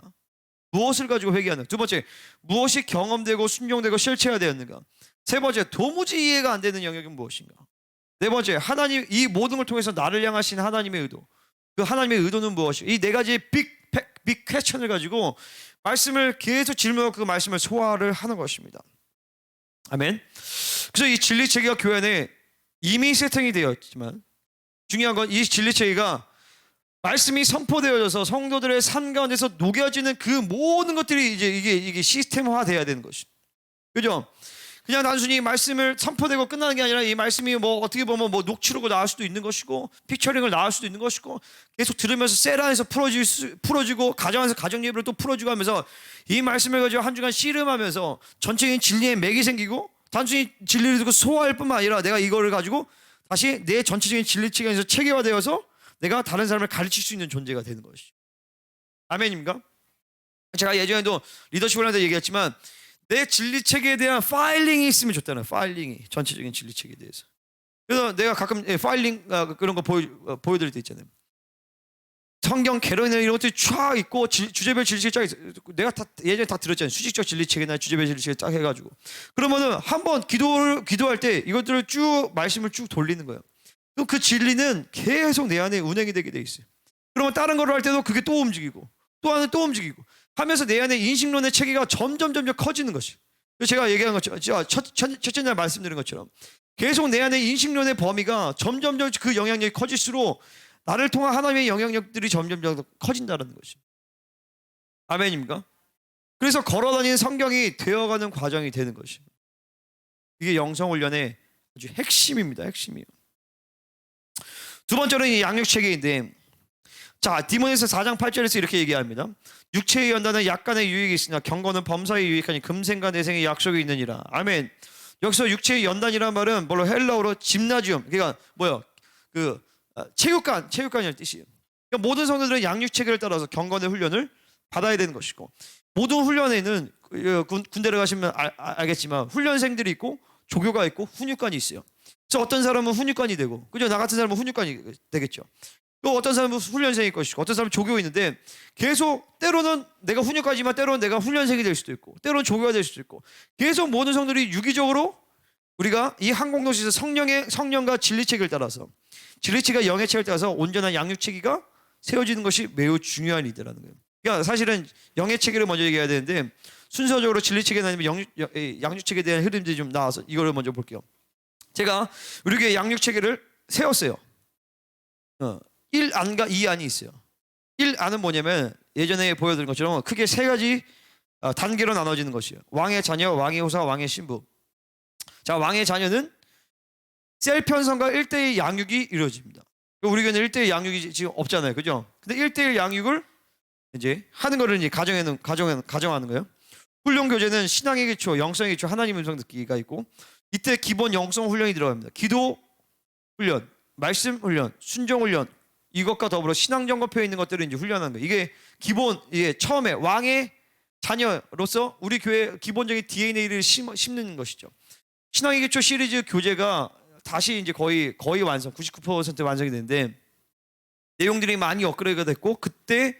무엇을 가지고 회개하는가? 두 번째, 무엇이 경험되고 순종되고 실체해야 되었는가? 세 번째, 도무지 이해가 안 되는 영역은 무엇인가? 네 번째, 하나님 이 모든 걸 통해서 나를 향하신 하나님의 의도. 그 하나님의 의도는 무엇이고 이 네 가지 빅 퀘스천을 가지고 말씀을 계속 질문하고 그 말씀을 소화를 하는 것입니다. 아멘. 그래서 이 진리체계가 교회 안에 이미 세팅이 되어 있지만 중요한 건 이 진리체계가 말씀이 선포되어져서 성도들의 삶 가운데서 녹여지는 그 모든 것들이 이제 이게 시스템화돼야 되는 것이죠. 그죠? 그냥 단순히 말씀을 선포되고 끝나는 게 아니라 이 말씀이 어떻게 보면 녹취록을 나올 수도 있는 것이고 피처링을 나올 수도 있는 것이고 계속 들으면서 셀 안에서 풀어지고 가정 안에서 가정 예배를 또 풀어주고 하면서 이 말씀을 가지고 한 주간 씨름하면서 전체적인 진리의 맥이 생기고 단순히 진리를 듣고 소화할 뿐만 아니라 내가 이거를 가지고 다시 내 전체적인 진리 측에서 체계화되어서 내가 다른 사람을 가르칠 수 있는 존재가 되는 것이죠. 아멘입니까? 제가 예전에도 리더십을 하는데 얘기했지만 내 진리 체계에 대한 파일링이 있으면 좋다는 파일링이 전체적인 진리 체계에 대해서. 그래서 내가 가끔 파일링 그런 거 보여드릴 때 있잖아요. 성경 개론이나 이런 것들이 쫙 있고 주제별 진리체계 쫙 있어요. 내가 다 예전에 다 들었잖아요. 수직적 진리체계나 주제별 진리체계 쫙 해가지고 그러면은 한번 기도할 때 이것들을 쭉 말씀을 쭉 돌리는 거예요. 그럼 그 진리는 계속 내 안에 운행이 되게 돼 있어요. 그러면 다른 거를 할 때도 그게 또 움직이고 또 하는 또 움직이고 하면서 내 안에 인식론의 체계가 점점 커지는 것이. 제가 얘기한 것처럼 첫째 날 말씀드린 것처럼 계속 내 안에 인식론의 범위가 점점 그 영향력이 커질수록 나를 통한 하나님의 영향력들이 점점 커진다는 것이. 아멘입니까? 그래서 걸어다니는 성경이 되어가는 과정이 되는 것이. 이게 영성훈련의 아주 핵심입니다. 핵심이에요. 두 번째는 이 양육체계인데, 자 디모데서 4장 8절에서 이렇게 얘기합니다. 육체의 연단은 약간의 유익이 있으나 경건은 범사에 유익하니 금생과 내생의 약속이 있느니라. 아멘. 여기서 육체의 연단이라는 말은 뭘로 헬라어로 짐나지움, 그러니까 뭐요? 체육관이라는 뜻이에요. 그러니까 모든 성도들은 양육체계를 따라서 경건의 훈련을 받아야 되는 것이고, 모든 훈련에는 군대를 가시면 알겠지만 훈련생들이 있고 조교가 있고 훈육관이 있어요. 그래서 어떤 사람은 훈육관이 되고, 그죠? 나 같은 사람은 훈육관이 되겠죠. 또 어떤 사람은 훈련생일 것이고, 어떤 사람은 조교가 있는데 계속 때로는 내가 훈육관이지만 때로는 내가 훈련생이 될 수도 있고, 때로는 조교가 될 수도 있고, 계속 모든 성도들이 유기적으로 우리가 이 한 공동체에서 성령과 진리체계를 따라서, 진리체계가 영의 체계를 따라서 온전한 양육체계가 세워지는 것이 매우 중요한 일이라는 거예요. 그러니까 사실은 영의 체계를 먼저 얘기해야 되는데 순서적으로 진리체계나 아니면 양육체계에 대한 흐름들이 좀 나와서 이거를 먼저 볼게요. 제가 우리 교회 양육체계를 세웠어요. 1안과 2안이 있어요. 1안은 뭐냐면 예전에 보여드린 것처럼 크게 세 가지 단계로 나눠지는 것이에요. 왕의 자녀, 왕의 후사, 왕의 신부. 자, 왕의 자녀는 셀 편성과 1대1 양육이 이루어집니다. 우리 교회는 1대1 양육이 지금 없잖아요. 그죠? 근데 1대1 양육을 이제 하는 거를 이제 가정하는 거예요. 훈련 교재는 신앙의 기초, 영성의 기초, 하나님 음성 듣기가 있고, 이때 기본 영성 훈련이 들어갑니다. 기도 훈련, 말씀 훈련, 순종 훈련, 이것과 더불어 신앙 점검표에 있는 것들을 이제 훈련하는 거예요. 이게 기본, 이게 처음에 왕의 자녀로서 우리 교회 기본적인 DNA를 심는 것이죠. 신앙의 기초 시리즈 교재가 다시 이제 거의 완성, 99% 완성이 됐는데 내용들이 많이 업그레이드가 됐고, 그때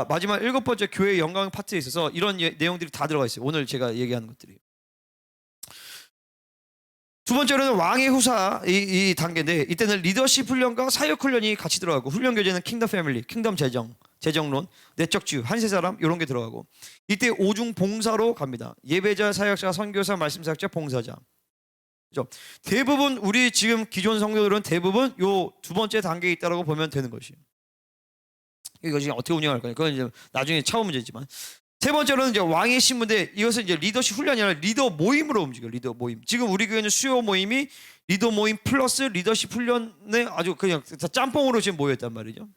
마지막 7번째 교회 영광 파트에 있어서 이런 내용들이 다 들어가 있어요. 오늘 제가 얘기하는 것들이. 두 번째로는 왕의 후사 이 단계인데, 이때는 리더십 훈련과 사역 훈련이 같이 들어가고, 훈련 교재는 킹덤 패밀리, 킹덤 재정론, 내적 지유, 한세 사람 이런 게 들어가고, 이때 오중 봉사로 갑니다. 예배자, 사역자, 선교사, 말씀 사역자, 봉사자. 그죠? 대부분 우리 지금 기존 성도들은 대부분 요 두 번째 단계에 있다라고 보면 되는 것이에요. 이것이 어떻게 운영할 거냐, 그건 이제 나중에 차후 문제지만, 세 번째로는 이제 왕의 신부인데, 이것은 이제 리더십 훈련이 아니라 리더 모임으로 움직여요. 리더 모임. 지금 우리 교회는 수요 모임이 리더 모임 플러스 리더십 훈련에 아주 그냥 짬뽕으로 지금 모였단 말이죠.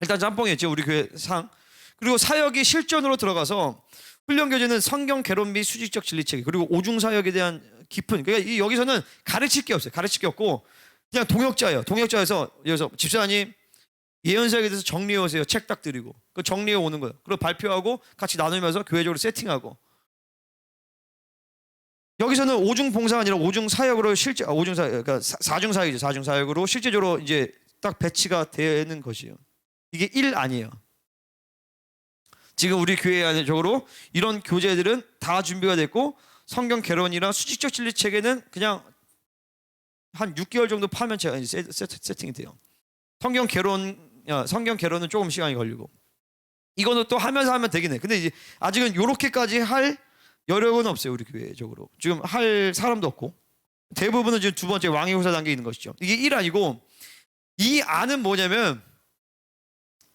일단 짬뽕이었죠, 우리 교회 상. 그리고 사역이 실전으로 들어가서 훈련 교재는 성경 개론 및 수직적 진리체계, 그리고 오중 사역에 대한 깊은, 그러니까 여기서는 가르칠 게 없어요. 가르칠 게 없고 그냥 동역자예요. 동역자에서 여기서 집사님 예언사역에 대해서 정리해 오세요. 책 딱 드리고 그 정리해 오는 거예요. 그리고 발표하고 같이 나누면서 교회적으로 세팅하고. 여기서는 오중 봉사가 아니라 오중 사역으로 오중 사역, 그러니까 사중 사역이죠. 사중 사역으로 실제적으로 이제 딱 배치가 되는 것이에요. 이게 1 아니에요. 지금 우리 교회 안쪽으로 이런 교재들은 다 준비가 됐고, 성경 개론이나 수직적 진리 체계는 그냥 한 6개월 정도 파면 제가 이제 세팅이 돼요. 성경 개론은 조금 시간이 걸리고, 이거는 또 하면서 하면 되긴 해. 근데 이제 아직은 요렇게까지 할 여력은 없어요. 우리 교회적으로 지금 할 사람도 없고, 대부분은 지금 두 번째 왕의 후사 단계에 있는 것이죠. 이게 1 아니고 2안은 뭐냐면,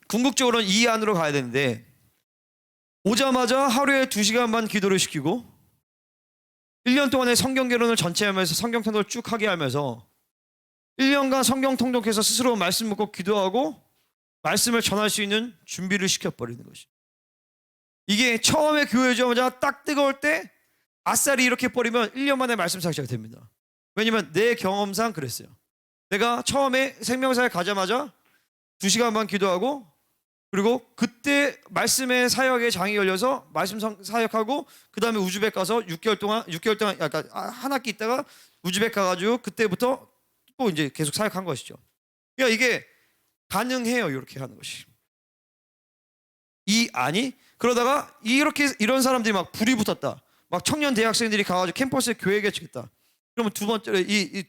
궁극적으로는 2안으로 가야 되는데, 오자마자 하루에 2시간만 기도를 시키고 1년 동안의 성경 개론을 전체 하면서 성경 통독을 쭉 하게 하면서 1년간 성경 통독해서 스스로 말씀 묻고 기도하고 말씀을 전할 수 있는 준비를 시켜버리는 것이. 이게 처음에 교회 오자마자 딱 뜨거울 때 아싸리 이렇게 버리면 1년 만에 말씀 사역자가 됩니다. 왜냐면 내 경험상 그랬어요. 내가 처음에 생명사에 가자마자 2시간만 기도하고 그리고 그때 말씀의 사역의 장이 열려서 말씀 사역하고 그 다음에 우즈벡 가서 6개월 동안 약간 한 학기 있다가 우즈벡 가가지고 그때부터 또 이제 계속 사역한 것이죠. 그러니까 이게 가능해요. 이렇게 하는 것이. 그러다가 이런 사람들이 막 불이 붙었다. 막 청년 대학생들이 가가지고 캠퍼스에 교회 개척했다. 그러면 두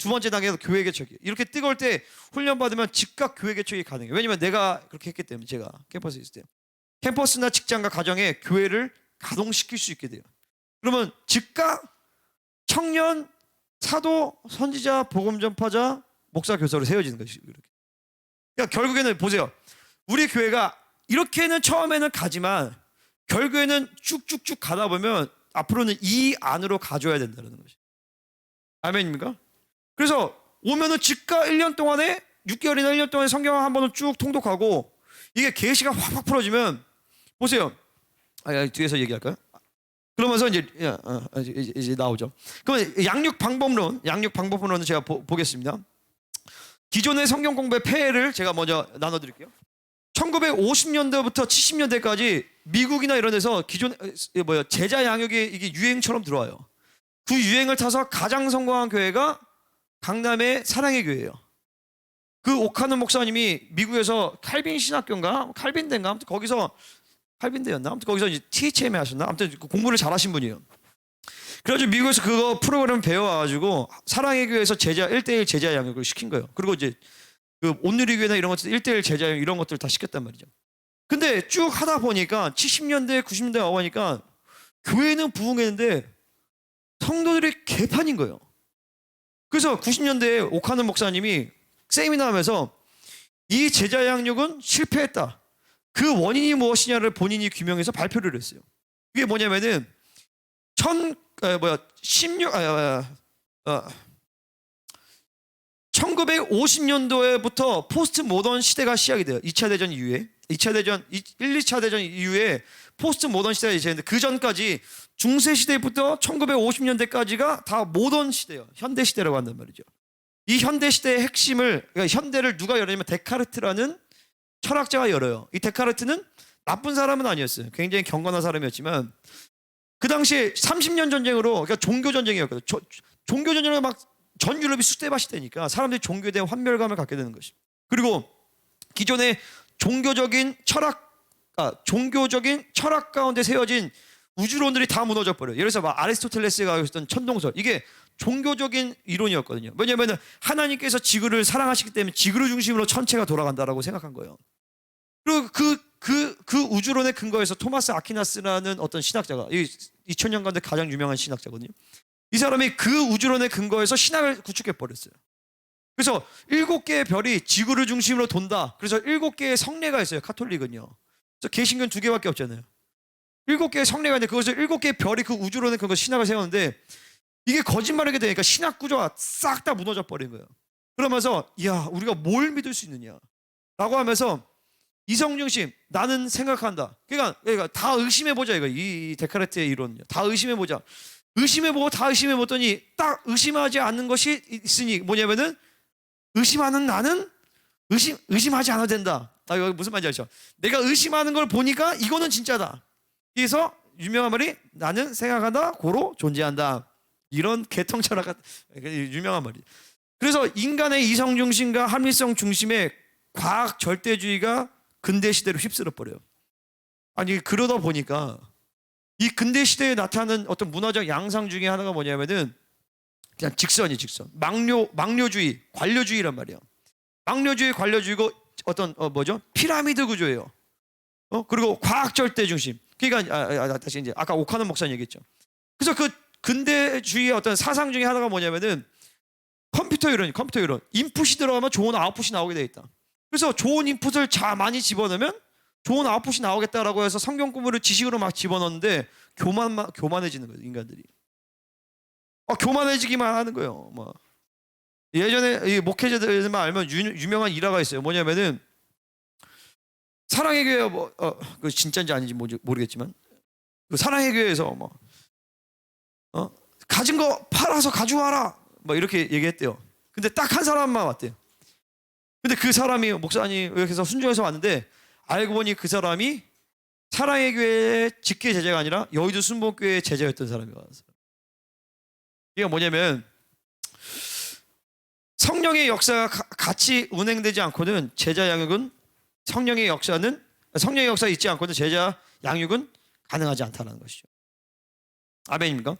번째 단계에서 교회 개척이 이렇게 뜨거울 때 훈련 받으면 즉각 교회 개척이 가능해요. 왜냐면 내가 그렇게 했기 때문에. 제가 캠퍼스에 있을 때 캠퍼스나 직장과 가정에 교회를 가동시킬 수 있게 돼요. 그러면 즉각 청년, 사도, 선지자, 복음 전파자, 목사, 교사로 세워지는 것이죠. 그러니까 결국에는 보세요. 우리 교회가 이렇게는 처음에는 가지만 결국에는 쭉쭉쭉 가다 보면 앞으로는 이 안으로 가져야 된다는 것이. 아멘입니까? 그래서 오면은 즉각 1년 동안에 6개월이나 1년 동안에 성경 한 번은 쭉 통독하고 이게 계시가 확확 풀어지면 보세요. 뒤에서 얘기할까요? 그러면서 이제 나오죠. 그럼 양육 방법론은 제가 보겠습니다. 기존의 성경 공부의 폐해를 제가 먼저 나눠드릴게요. 1950년대부터 70년대까지 미국이나 이런 데서 기존 제자 양육이 이게 유행처럼 들어와요. 그 유행을 타서 가장 성공한 교회가 강남의 사랑의 교회예요. 그 오카노 목사님이 미국에서 칼빈 신학교인가 칼빈대인가 아무튼 거기서 칼빈대였나 아무튼 거기서 이제 THM에 하셨나 아무튼 공부를 잘하신 분이에요. 그래가지고 미국에서 그거 프로그램 배워와가지고 사랑의 교회에서 1:1 제자 양육을 시킨 거예요. 그리고 이제 그 온누리 교회나 이런 것들 1:1 제자 양육 이런 것들 다 시켰단 말이죠. 근데 쭉 하다 보니까 70년대 90년대 와보니까 교회는 부흥했는데 성도들이 개판인 거예요. 그래서 90년대에 오카노 목사님이 세미나 하면서 이 제자 양육은 실패했다. 그 원인이 무엇이냐를 본인이 규명해서 발표를 했어요. 그게 뭐냐면은 1950년도에부터 포스트 모던 시대가 시작이 돼요. 2차 대전 이후에 1, 2차 대전 이후에 포스트 모던 시대가 시작했는데 그 전까지 중세 시대부터 1950년대까지가 다 모던 시대예요. 현대 시대라고 한단 말이죠. 이 현대 시대의 핵심을 그러니까 현대를 누가 열냐면 데카르트라는 철학자가 열어요. 이 데카르트는 나쁜 사람은 아니었어요. 굉장히 경건한 사람이었지만 그 당시에 30년 전쟁으로 그러니까 종교 전쟁이었거든요. 종교 전쟁으로 막 전 유럽이 쑥대밭이 되니까 사람들이 종교에 대한 환멸감을 갖게 되는 것이. 그리고 기존의 종교적인 철학 가운데 세워진 우주론들이 다 무너져 버려요. 예를 들어서 막 아리스토텔레스가 했던 천동설 이게 종교적인 이론이었거든요. 왜냐하면 하나님께서 지구를 사랑하시기 때문에 지구를 중심으로 천체가 돌아간다라고 생각한 거예요. 그리고 그 우주론의 근거에서 토마스 아퀴나스라는 어떤 신학자가 2000년간대 가장 유명한 신학자거든요. 이 사람이 그 우주론의 근거에서 신학을 구축해 버렸어요. 그래서 7개의 별이 지구를 중심으로 돈다. 그래서 7개의 성례가 있어요. 카톨릭은요. 그래서 개신교는 2개밖에 없잖아요. 7개의 성례가 있는데 그것을 7개의 별이 그 우주론의 근거 신학을 세웠는데 이게 거짓말하게 되니까 신학 구조가 싹 다 무너져 버린 거예요. 그러면서 야 우리가 뭘 믿을 수 있느냐 라고 하면서 이성중심 나는 생각한다. 그러니까 다 의심해보자 이거 이 데카르트의 이론은요. 다 의심해보자. 의심해보고 다 의심해보더니 딱 의심하지 않는 것이 있으니 뭐냐면은 의심하는 나는 의심하지 않아도 된다. 이거 무슨 말인지 아시죠? 내가 의심하는 걸 보니까 이거는 진짜다. 그래서 유명한 말이 나는 생각한다 고로 존재한다. 이런 개통철학 같은 유명한 말이에요. 그래서 인간의 이성 중심과 합리성 중심의 과학 절대주의가 근대 시대로 휩쓸어 버려요. 아니 그러다 보니까 이 근대 시대에 나타나는 어떤 문화적 양상 중에 하나가 뭐냐면은 그냥 직선. 망료주의, 관료주의란 말이에요. 망료주의, 관료주의고 어떤 피라미드 구조예요. 그리고 과학 절대 중심. 그러니까 다시 이제 아까 오카노 목사님 얘기했죠. 그래서 그 근대주의의 어떤 사상 중에 하나가 뭐냐면은 컴퓨터 이론. 인풋이 들어가면 좋은 아웃풋이 나오게 돼 있다. 그래서 좋은 인풋을 많이 집어넣으면 좋은 아웃풋이 나오겠다라고 해서 성경 공부를 지식으로 막 집어넣는데 교만해지는 거예요, 인간들이. 교만해지기만 하는 거예요. 예전에 이 목회자들만 알면 유명한 일화가 있어요. 뭐냐면은 사랑의 교회 그 진짜인지 아닌지 모르겠지만 그 사랑의 교회에서 가진 거 팔아서 가져와라 이렇게 얘기했대요. 근데 딱 한 사람만 왔대요. 근데 그 사람이 목사님 이렇게 해서 순종해서 왔는데 알고 보니 그 사람이 사랑의 교회 직계 제자가 아니라 여의도 순복교회 제자였던 사람이었어요. 이게 뭐냐면 성령의 역사가 같이 운행되지 않고는 제자 양육은 성령의 역사 있지 않고는 제자 양육은 가능하지 않다는 것이죠. 아멘입니까?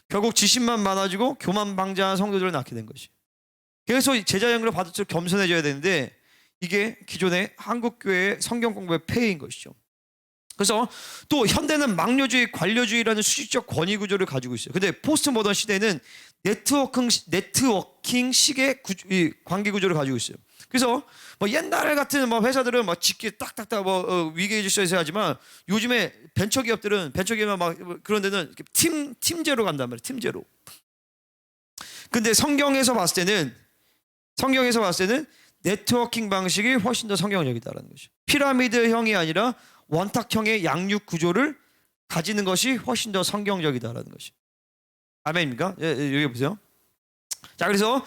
결국 지식만 많아지고 교만방자한 성도들을 낳게 된 것이. 그래서 제자 양육을 받을수록 겸손해져야 되는데 이게 기존의 한국교회의 성경 공부의 폐해인 것이죠. 그래서 또 현대는 막료주의, 관료주의라는 수직적 권위 구조를 가지고 있어요. 근데 포스트 모던 시대는 네트워킹식의 관계 구조를 가지고 있어요. 그래서 뭐 옛날 같은 뭐 회사들은 막 직계 딱딱딱 위계질서에서 하지만 요즘에 벤처기업은 막 그런 데는 팀제로 간단 말이에요. 팀제로. 근데 성경에서 봤을 때는 네트워킹 방식이 훨씬 더 성경적이다라는 것이죠. 피라미드형이 아니라 원탁형의 양육 구조를 가지는 것이 훨씬 더 성경적이다라는 것이죠. 아멘입니까? 여기 보세요. 자, 그래서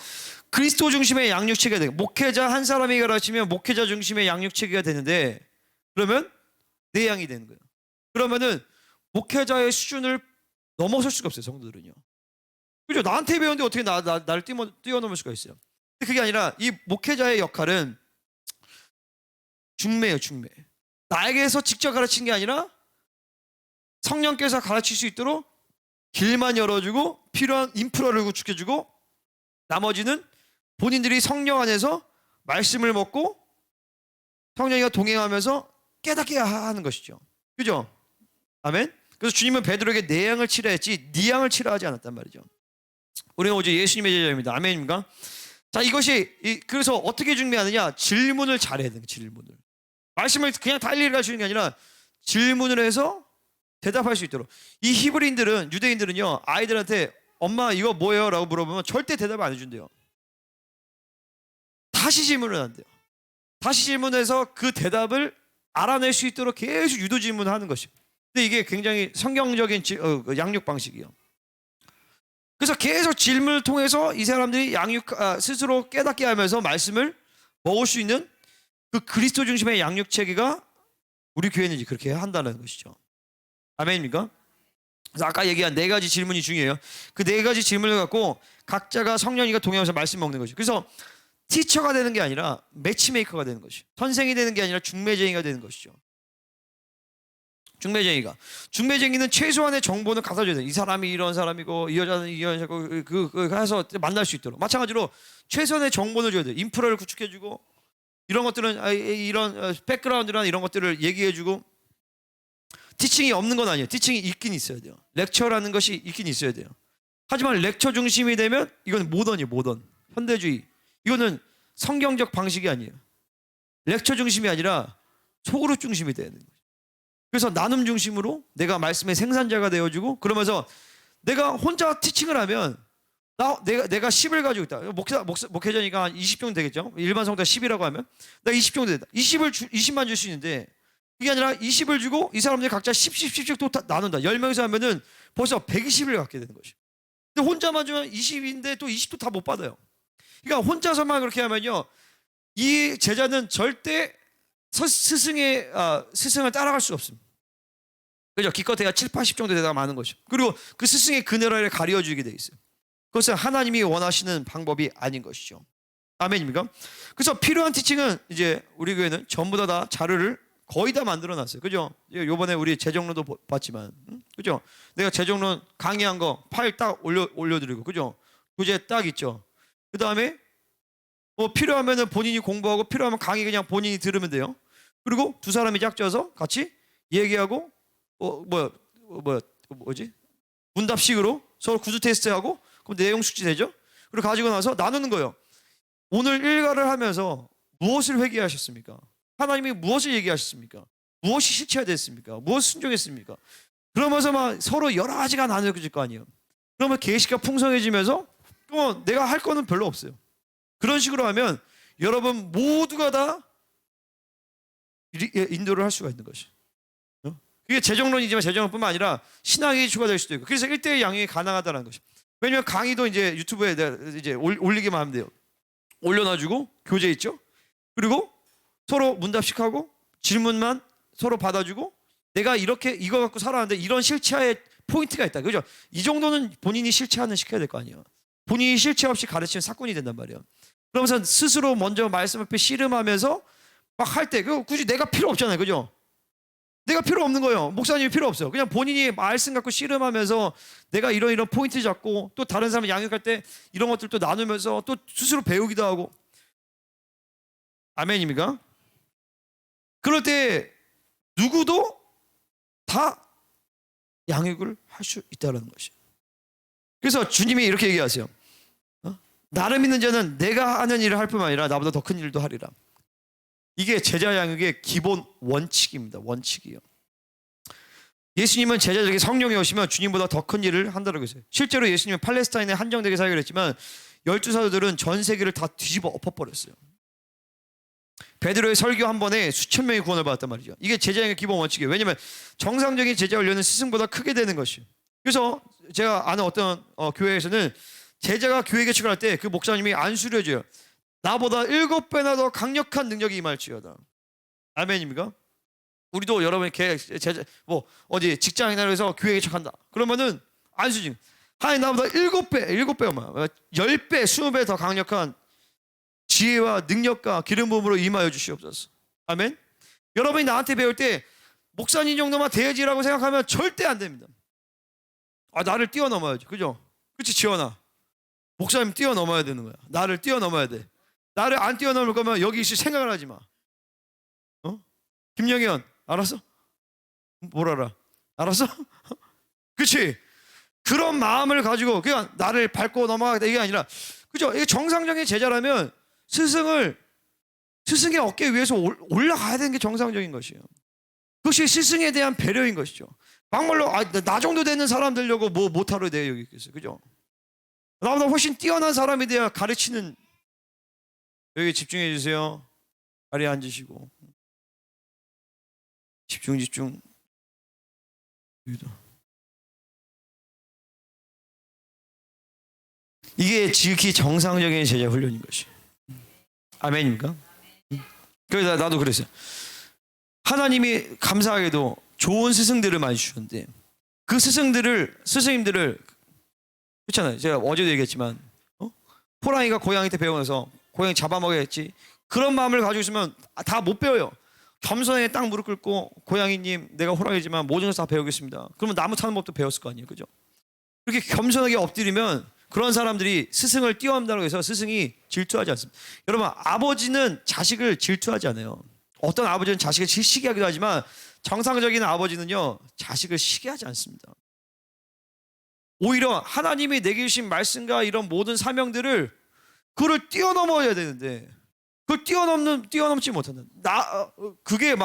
그리스도 중심의 양육 체계가 되고 목회자 한 사람이 가르치면 목회자 중심의 양육 체계가 되는데 그러면 내 양이 되는 거예요. 그러면은 목회자의 수준을 넘어설 수가 없어요, 성도들은요. 그죠? 나한테 배웠는데 어떻게 나를 뛰어넘을 수가 있어요. 근데 그게 아니라 이 목회자의 역할은 중매예요, 중매. 나에게서 직접 가르친 게 아니라 성령께서 가르칠 수 있도록 길만 열어주고 필요한 인프라를 구축해주고 나머지는 본인들이 성령 안에서 말씀을 먹고 성령이가 동행하면서 깨닫게 하는 것이죠. 그죠? 아멘? 그래서 주님은 베드로에게 내 양을 치라 했지 네 양을 치라 하지 않았단 말이죠. 우리는 오직 예수님의 제자입니다. 아멘입니까? 자, 이것이 그래서 어떻게 중매하느냐? 질문을 잘해야 돼요. 질문을. 말씀을 그냥 다 일일이 가르치는 게 아니라 질문을 해서 대답할 수 있도록. 이 히브리인들은, 유대인들은요, 아이들한테 엄마 이거 뭐예요? 라고 물어보면 절대 대답 안 해준대요. 다시 질문을 한대요. 다시 질문해서 그 대답을 알아낼 수 있도록 계속 유도 질문을 하는 것입니다. 근데 이게 굉장히 성경적인 양육 방식이에요. 그래서 계속 질문을 통해서 이 사람들이 스스로 깨닫게 하면서 말씀을 먹을 수 있는 그 그리스도 중심의 양육 체계가 우리 교회는 이제 그렇게 한다는 것이죠. 아멘입니까? 그래서 아까 얘기한 네 가지 질문이 중요해요. 그 네 가지 질문을 갖고 각자가 성령이가 동행하면서 말씀 먹는 것이죠. 그래서 티처가 되는 게 아니라 매치메이커가 되는 것이죠. 선생이 되는 게 아니라 중매쟁이가 되는 것이죠. 중매쟁이는 최소한의 정보는 갖다 줘야 돼요. 이 사람이 이런 사람이고 이 여자는 이런 사람이고 그 해서 만날 수 있도록. 마찬가지로 최소한의 정보를 줘야 돼요. 인프라를 구축해주고 이런 것들은 이런 백그라운드나 이런 것들을 얘기해주고. 티칭이 없는 건 아니에요. 티칭이 있긴 있어야 돼요. 렉처라는 것이 있긴 있어야 돼요. 하지만 렉처 중심이 되면 이건 모던이에요. 모던. 현대주의. 이거는 성경적 방식이 아니에요. 렉처 중심이 아니라 소그룹 중심이 돼야 되는 거예요. 그래서 나눔 중심으로 내가 말씀의 생산자가 되어주고 그러면서 내가 혼자 티칭을 하면 내가 10을 가지고 있다. 목회자니까 한 20 정도 되겠죠. 일반 성도가 10이라고 하면 나 20 정도 된다. 20만 줄 수 있는데 그게 아니라 20을 주고 이 사람들이 각자 10씩 또 나눈다. 10명이서 하면은 벌써 120을 갖게 되는 것이죠. 근데 혼자만 주면 20인데 또 20도 다 못 받아요. 그러니까 혼자서만 그렇게 하면요. 이 제자는 절대 스승을 따라갈 수 없습니다. 그죠? 기껏해야 7, 80 정도 되다가 많은 것이죠. 그리고 그 스승의 그늘을 가려주게 돼 있어요. 그것은 하나님이 원하시는 방법이 아닌 것이죠. 아멘입니까? 그래서 필요한 티칭은 이제 우리 교회는 전부 다 자료를 거의 다 만들어놨어요. 그죠? 요번에 우리 재정론도 봤지만, 그죠? 내가 재정론 강의한 거 파일 딱 올려드리고, 그죠? 교재 딱 있죠. 그 다음에 뭐 필요하면은 본인이 공부하고 필요하면 강의 그냥 본인이 들으면 돼요. 그리고 두 사람이 짝져서 같이 얘기하고, 문답식으로 서로 구두 테스트하고, 그럼 내용 숙지 되죠? 그리고 가지고 나서 나누는 거예요. 오늘 일과를 하면서 무엇을 회개하셨습니까? 하나님이 무엇을 얘기하셨습니까? 무엇이 실체화됐습니까? 무엇을 순종했습니까? 그러면서 막 서로 여러 가지가 나눠질 거 아니에요. 그러면 계시가 풍성해지면서 내가 할 거는 별로 없어요. 그런 식으로 하면 여러분 모두가 다 인도를 할 수가 있는 것이에요. 그게 재정론이지만 재정론뿐만 아니라 신앙이 추가될 수도 있고. 그래서 1:1 양육이 가능하다는 것이에요. 왜냐하면 강의도 이제 유튜브에 이제 올리기만 하면 돼요. 올려놔주고 교재 있죠. 그리고 서로 문답식하고 질문만 서로 받아주고 내가 이렇게 이거 갖고 살아왔는데 이런 실체의 포인트가 있다. 그죠? 이 정도는 본인이 실체화는 시켜야 될 거 아니에요. 본인이 실체 없이 가르치면 사건이 된단 말이에요. 그러면서 스스로 먼저 말씀 앞에 씨름하면서 막 할 때 굳이 내가 필요 없잖아요. 그죠? 내가 필요 없는 거예요. 목사님이 필요 없어요. 그냥 본인이 말씀 갖고 씨름하면서 내가 이런 포인트 잡고 또 다른 사람 양육할 때 이런 것들도 나누면서 또 스스로 배우기도 하고. 아멘입니까? 그럴 때 누구도 다 양육을 할 수 있다는 것이에요. 그래서 주님이 이렇게 얘기하세요. 나를 믿는 자는 내가 하는 일을 할 뿐만 아니라 나보다 더 큰 일도 하리라. 이게 제자 양육의 기본 원칙입니다. 원칙이에요. 예수님은 제자들에게 성령이 오시면 주님보다 더 큰 일을 한다고 했어요. 실제로 예수님은 팔레스타인에 한정되게 사역을 했지만 12사도들은 전 세계를 다 뒤집어 엎어버렸어요. 베드로의 설교 한 번에 수천 명이 구원을 받았단 말이죠. 이게 제자양의 기본 원칙이에요. 왜냐하면 정상적인 제자 훈련은 스승보다 크게 되는 것이에요. 그래서 제가 아는 어떤 교회에서는 제자가 교회 개척을 할 때 그 목사님이 안수려줘요. 나보다 7배나 더 강력한 능력이 임할지어다. 아멘입니까? 우리도 여러분이 제자 어디 직장이나 해서 교회 개척한다. 그러면은 안수지. 하나님 나보다 7배 얼마? 10배, 20배 더 강력한 지혜와 능력과 기름 부음으로 임하여 주시옵소서. 아멘. 여러분이 나한테 배울 때 목사님 정도만 돼야지라고 생각하면 절대 안 됩니다. 나를 뛰어넘어야지. 그죠? 그렇지 지원아. 목사님 뛰어넘어야 되는 거야. 나를 뛰어넘어야 돼. 나를 안 뛰어넘을 거면 여기 있을 생각을 하지 마. 김영현 알았어? 뭘 알아? 알았어? 그렇지? 그런 마음을 가지고 그냥 나를 밟고 넘어가겠다 이게 아니라 그죠? 이게 정상적인 제자라면 스승의 어깨 위에서 올라가야 되는 게 정상적인 것이에요. 그것이 스승에 대한 배려인 것이죠. 막말로 나 정도 되는 사람 되려고 뭐 못하러 돼 여기 있겠어요. 그죠? 나보다 훨씬 뛰어난 사람이 돼야 가르치는. 여기 집중해 주세요. 자리에 앉으시고 집중. 여기도. 이게 지극히 정상적인 제자 훈련인 것이에요. 아멘입니까? 그래서 나도 그랬어요. 하나님이 감사하게도 좋은 스승들을 많이 주셨는데 그 스승님들을 그렇잖아요. 제가 어제도 얘기했지만 호랑이가 고양이한테 배워서 고양이 잡아먹어야겠지. 그런 마음을 가지고 있으면 다 못 배워요. 겸손하게 딱 무릎 꿇고 고양이님 내가 호랑이지만 모든 것을 다 배우겠습니다. 그러면 나무 타는 법도 배웠을 거 아니에요. 그죠? 그렇게 겸손하게 엎드리면 그런 사람들이 스승을 뛰어넘는다고 해서 스승이 질투하지 않습니다. 여러분 아버지는 자식을 질투하지 않아요. 어떤 아버지는 자식을 시기하기도 하지만 정상적인 아버지는요 자식을 시기하지 않습니다. 오히려 하나님이 내게 주신 말씀과 이런 모든 사명들을 그걸 뛰어넘어야 되는데 그걸 뛰어넘지 못한다. 그게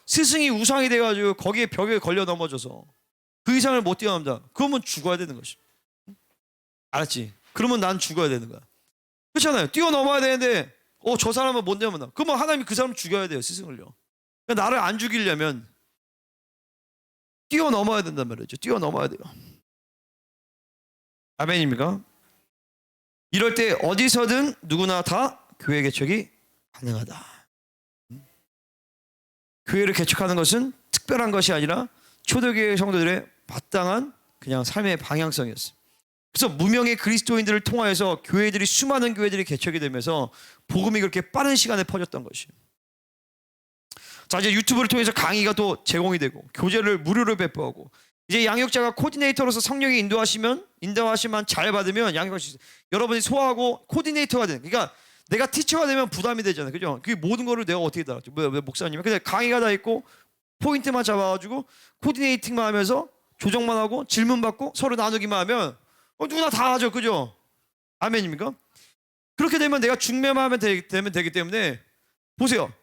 스승이 우상이 돼가지고 거기에 벽에 걸려 넘어져서 그 이상을 못 뛰어넘다. 그러면 죽어야 되는 것이. 알았지? 그러면 난 죽어야 되는 거야. 그렇잖아요. 뛰어넘어야 되는데 저 사람은 못 넘어나. 그러면 하나님이 그 사람 죽여야 돼요. 스승을요. 그러니까 나를 안 죽이려면 뛰어넘어야 된단 말이죠. 뛰어넘어야 돼요. 아멘입니까? 이럴 때 어디서든 누구나 다 교회 개척이 가능하다. 교회를 개척하는 것은 특별한 것이 아니라 초대교회 성도들의 마땅한 그냥 삶의 방향성이었어요. 그래서 무명의 그리스도인들을 통하여서 수많은 교회들이 개척이 되면서 복음이 그렇게 빠른 시간에 퍼졌던 것이에요. 자, 이제 유튜브를 통해서 강의가 또 제공이 되고 교재를 무료로 배포하고 이제 양육자가 코디네이터로서 성령이 인도하시면 잘 받으면 양육할 수 있어요. 여러분이 소화하고 코디네이터가 되는. 그러니까 내가 티처가 되면 부담이 되잖아요. 그죠? 그게 모든 거를 내가 어떻게 달았죠? 목사님은. 근데 강의가 다 있고 포인트만 잡아가지고 코디네이팅만 하면서 조정만 하고 질문 받고 서로 나누기만 하면 누구나 다 하죠. 그죠? 아멘입니까? 그렇게 되면 내가 중매만 되면 되기 때문에 보세요.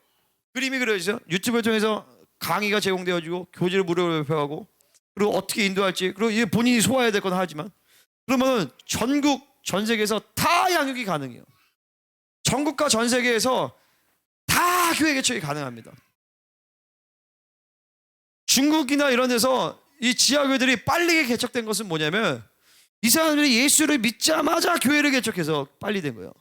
그림이 그려지죠? 유튜브를 통해서 강의가 제공되어지고 교재를 무료로 배포하고 그리고 어떻게 인도할지 그리고 이게 본인이 소화해야 될 건 하지만 그러면 전 세계에서 다 양육이 가능해요. 전국과 전 세계에서 다 교회 개척이 가능합니다. 중국이나 이런 데서 이 지하교회들이 빨리 개척된 것은 뭐냐면 이 사람들이 예수를 믿자마자 교회를 개척해서 빨리 된 거예요.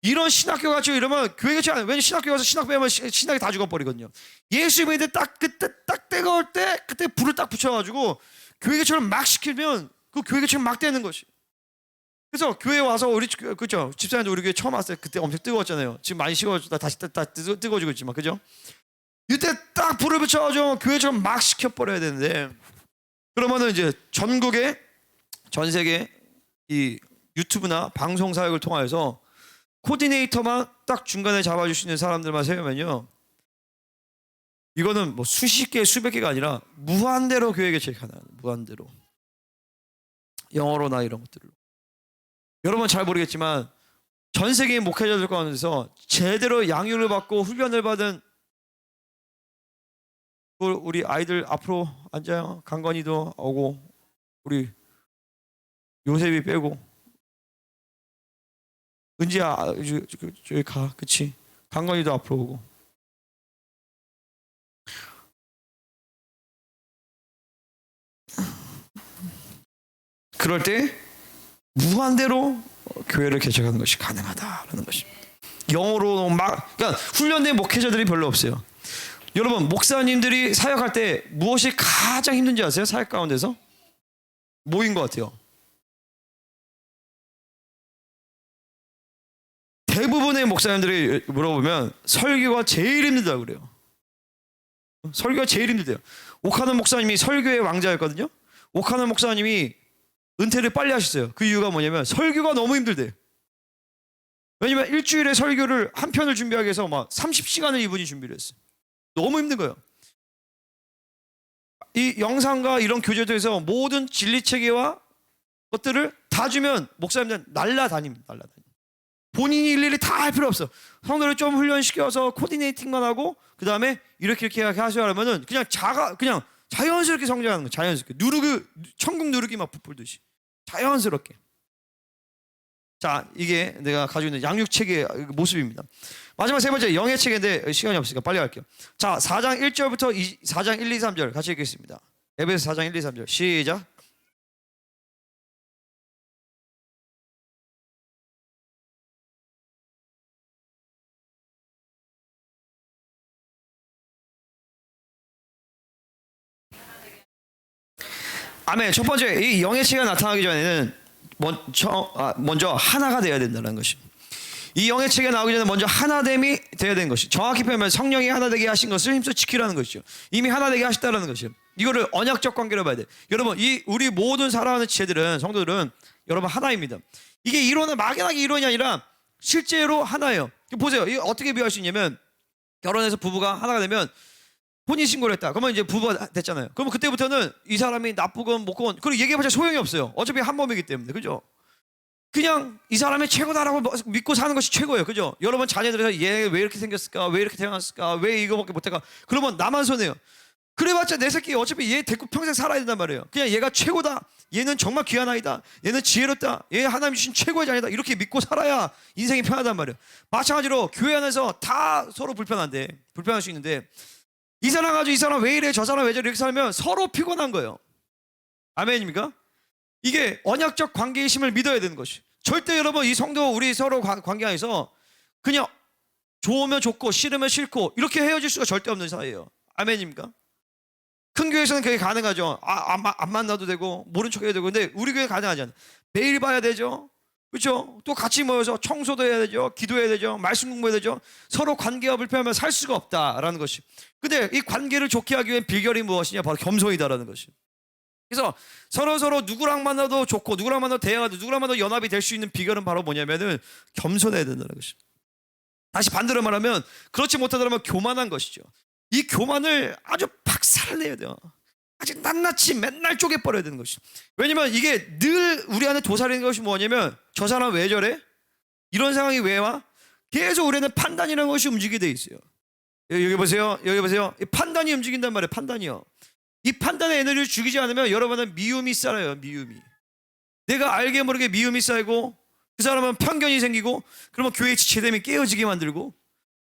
이런 신학교 가지고 이러면 교회 같지 않아요. 왜냐면 신학교 가서 신학 배우면 신학이 다 죽어버리거든요. 예수 믿을 때 딱 그때 딱 때가 올 때 그때 불을 딱 붙여가지고 교회처럼 막 시키면 그 교회처럼 막 되는 것이. 그래서 교회 와서 우리 그죠 집사님도 우리 교회 처음 왔을 때 그때 엄청 뜨거웠잖아요. 지금 많이 식어졌다 다시 다 뜨거워지고 있지만 그죠? 이때 딱 불을 붙여가지고 교회처럼 막 시켜버려야 되는데 그러면은 이제 전국에 전 세계 이 유튜브나 방송 사역을 통하여서 코디네이터만 딱 중간에 잡아줄 수 있는 사람들만 세우면요, 이거는 뭐 수십 개 수백 개가 아니라 무한대로 교회 개척이 가능합니다. 무한대로 영어로나 이런 것들로. 여러분 잘 모르겠지만 전 세계의 목회자들 가운데서 제대로 양육을 받고 훈련을 받은 우리 아이들 앞으로 앉아요. 강건이도 오고 우리 요셉이 빼고 은지야 저기 가. 그치? 강건이도 앞으로 오고. 그럴 때 무한대로 교회를 개척하는 것이 가능하다라는 것입니다. 영어로 막 그러니까 훈련된 목회자들이 별로 없어요. 여러분 목사님들이 사역할 때 무엇이 가장 힘든지 아세요? 사역 가운데서 뭐인 것 같아요? 대부분의 목사님들이 물어보면 설교가 제일 힘들다고 그래요. 설교가 제일 힘들대요. 오카는 목사님이 설교의 왕자였거든요. 오카는 목사님이 은퇴를 빨리 하셨어요. 그 이유가 뭐냐면 설교가 너무 힘들대요. 왜냐면 일주일에 설교를 한 편을 준비하기 위해서 막 30시간을 이분이 준비를 했어요. 너무 힘든 거예요. 이 영상과 이런 교재들에서 모든 진리 체계와 것들을 다 주면 목사님들은 날라다닙니다. 본인이 일일이 다 할 필요 없어. 성도를 좀 훈련시켜서 코디네이팅만 하고 그 다음에 이렇게 하셔야하면은 그냥 자연스럽게 성장하는 거예요. 자연스럽게 천국 누르기 막 부풀듯이 자연스럽게. 자, 이게 내가 가지고 있는 양육 체계의 모습입니다. 마지막 세 번째 영의 체계인데 시간이 없으니까 빨리 갈게요. 자, 4장 1절부터 4장 1, 2, 3절 같이 읽겠습니다. 에베소 4장 1, 2, 3절 시작. 아멘. 첫 번째, 이 영의 체계가 나타나기 전에는 먼저 하나가 되어야 된다는 것입니다. 이 영의 체계가 나오기 전에 먼저 하나됨이 되어야 되는 것이. 정확히 표현하면 성령이 하나되게 하신 것을 힘써 지키라는 것이죠. 이미 하나되게 하셨다는 것이죠. 이거를 언약적 관계로 봐야 돼. 여러분, 우리 모든 살아가는 지체들은 성도들은 여러분 하나입니다. 이게 이론은 막연하게 이론이 아니라 실제로 하나예요. 보세요. 이거 어떻게 비유할 수 있냐면 결혼해서 부부가 하나가 되면 혼인신고를 했다. 그러면 이제 부부가 됐잖아요. 그러면 그때부터는 이 사람이 나쁘건 못건 그리고 얘기해봤자 소용이 없어요. 어차피 한 몸이기 때문에. 그죠? 그냥 이 사람이 최고다라고 믿고 사는 것이 최고예요. 그죠? 여러분 자녀들에서 얘 왜 이렇게 생겼을까? 왜 이렇게 태어났을까? 왜 이거밖에 못할까? 그러면 나만 손해요. 그래봤자 내 새끼 어차피 얘 데리고 평생 살아야 된단 말이에요. 그냥 얘가 최고다. 얘는 정말 귀한 아이다. 얘는 지혜롭다. 얘 하나님 주신 최고의 자녀다. 이렇게 믿고 살아야 인생이 편하단 말이에요. 마찬가지로 교회 안에서 다 서로 불편할 수 있는데 이 사람 가지고 이 사람 왜 이래 저 사람 왜 저래 이렇게 살면 서로 피곤한 거예요. 아멘입니까? 이게 언약적 관계의 힘을 믿어야 되는 것이. 절대 여러분 이 성도 우리 서로 관계 안에서 그냥 좋으면 좋고 싫으면 싫고 이렇게 헤어질 수가 절대 없는 사이예요. 아멘입니까? 큰 교회에서는 그게 가능하죠. 안 만나도 되고 모른 척 해도 되고. 근데 우리 교회 가능하지 않아요. 매일 봐야 되죠. 그렇죠? 또 같이 모여서 청소도 해야 되죠. 기도해야 되죠. 말씀 공부해야 되죠. 서로 관계가 불편하면 살 수가 없다라는 것이. 근데 이 관계를 좋게 하기 위한 비결이 무엇이냐? 바로 겸손이다라는 것이. 그래서 서로 누구랑 만나도 좋고 누구랑 만나도 대화도 누구랑 만나도 연합이 될 수 있는 비결은 바로 뭐냐면은 겸손해야 된다는 것이. 다시 반대로 말하면 그렇지 못하더라면 교만한 것이죠. 이 교만을 아주 박살을 내야 돼요. 아주 낱낱이 맨날 쪼개버려야 되는 것이. 왜냐면 이게 늘 우리 안에 도사리는 것이 뭐냐면 저 사람 왜 저래? 이런 상황이 왜 와? 계속 우리는 판단이라는 것이 움직이게 돼 있어요. 여기 보세요. 이 판단이 움직인단 말이에요. 판단이요. 이 판단의 에너지를 죽이지 않으면 여러분은 미움이 쌓여요. 미움이. 내가 알게 모르게 미움이 쌓이고 그 사람은 편견이 생기고 그러면 교회의 지체됨이 깨어지게 만들고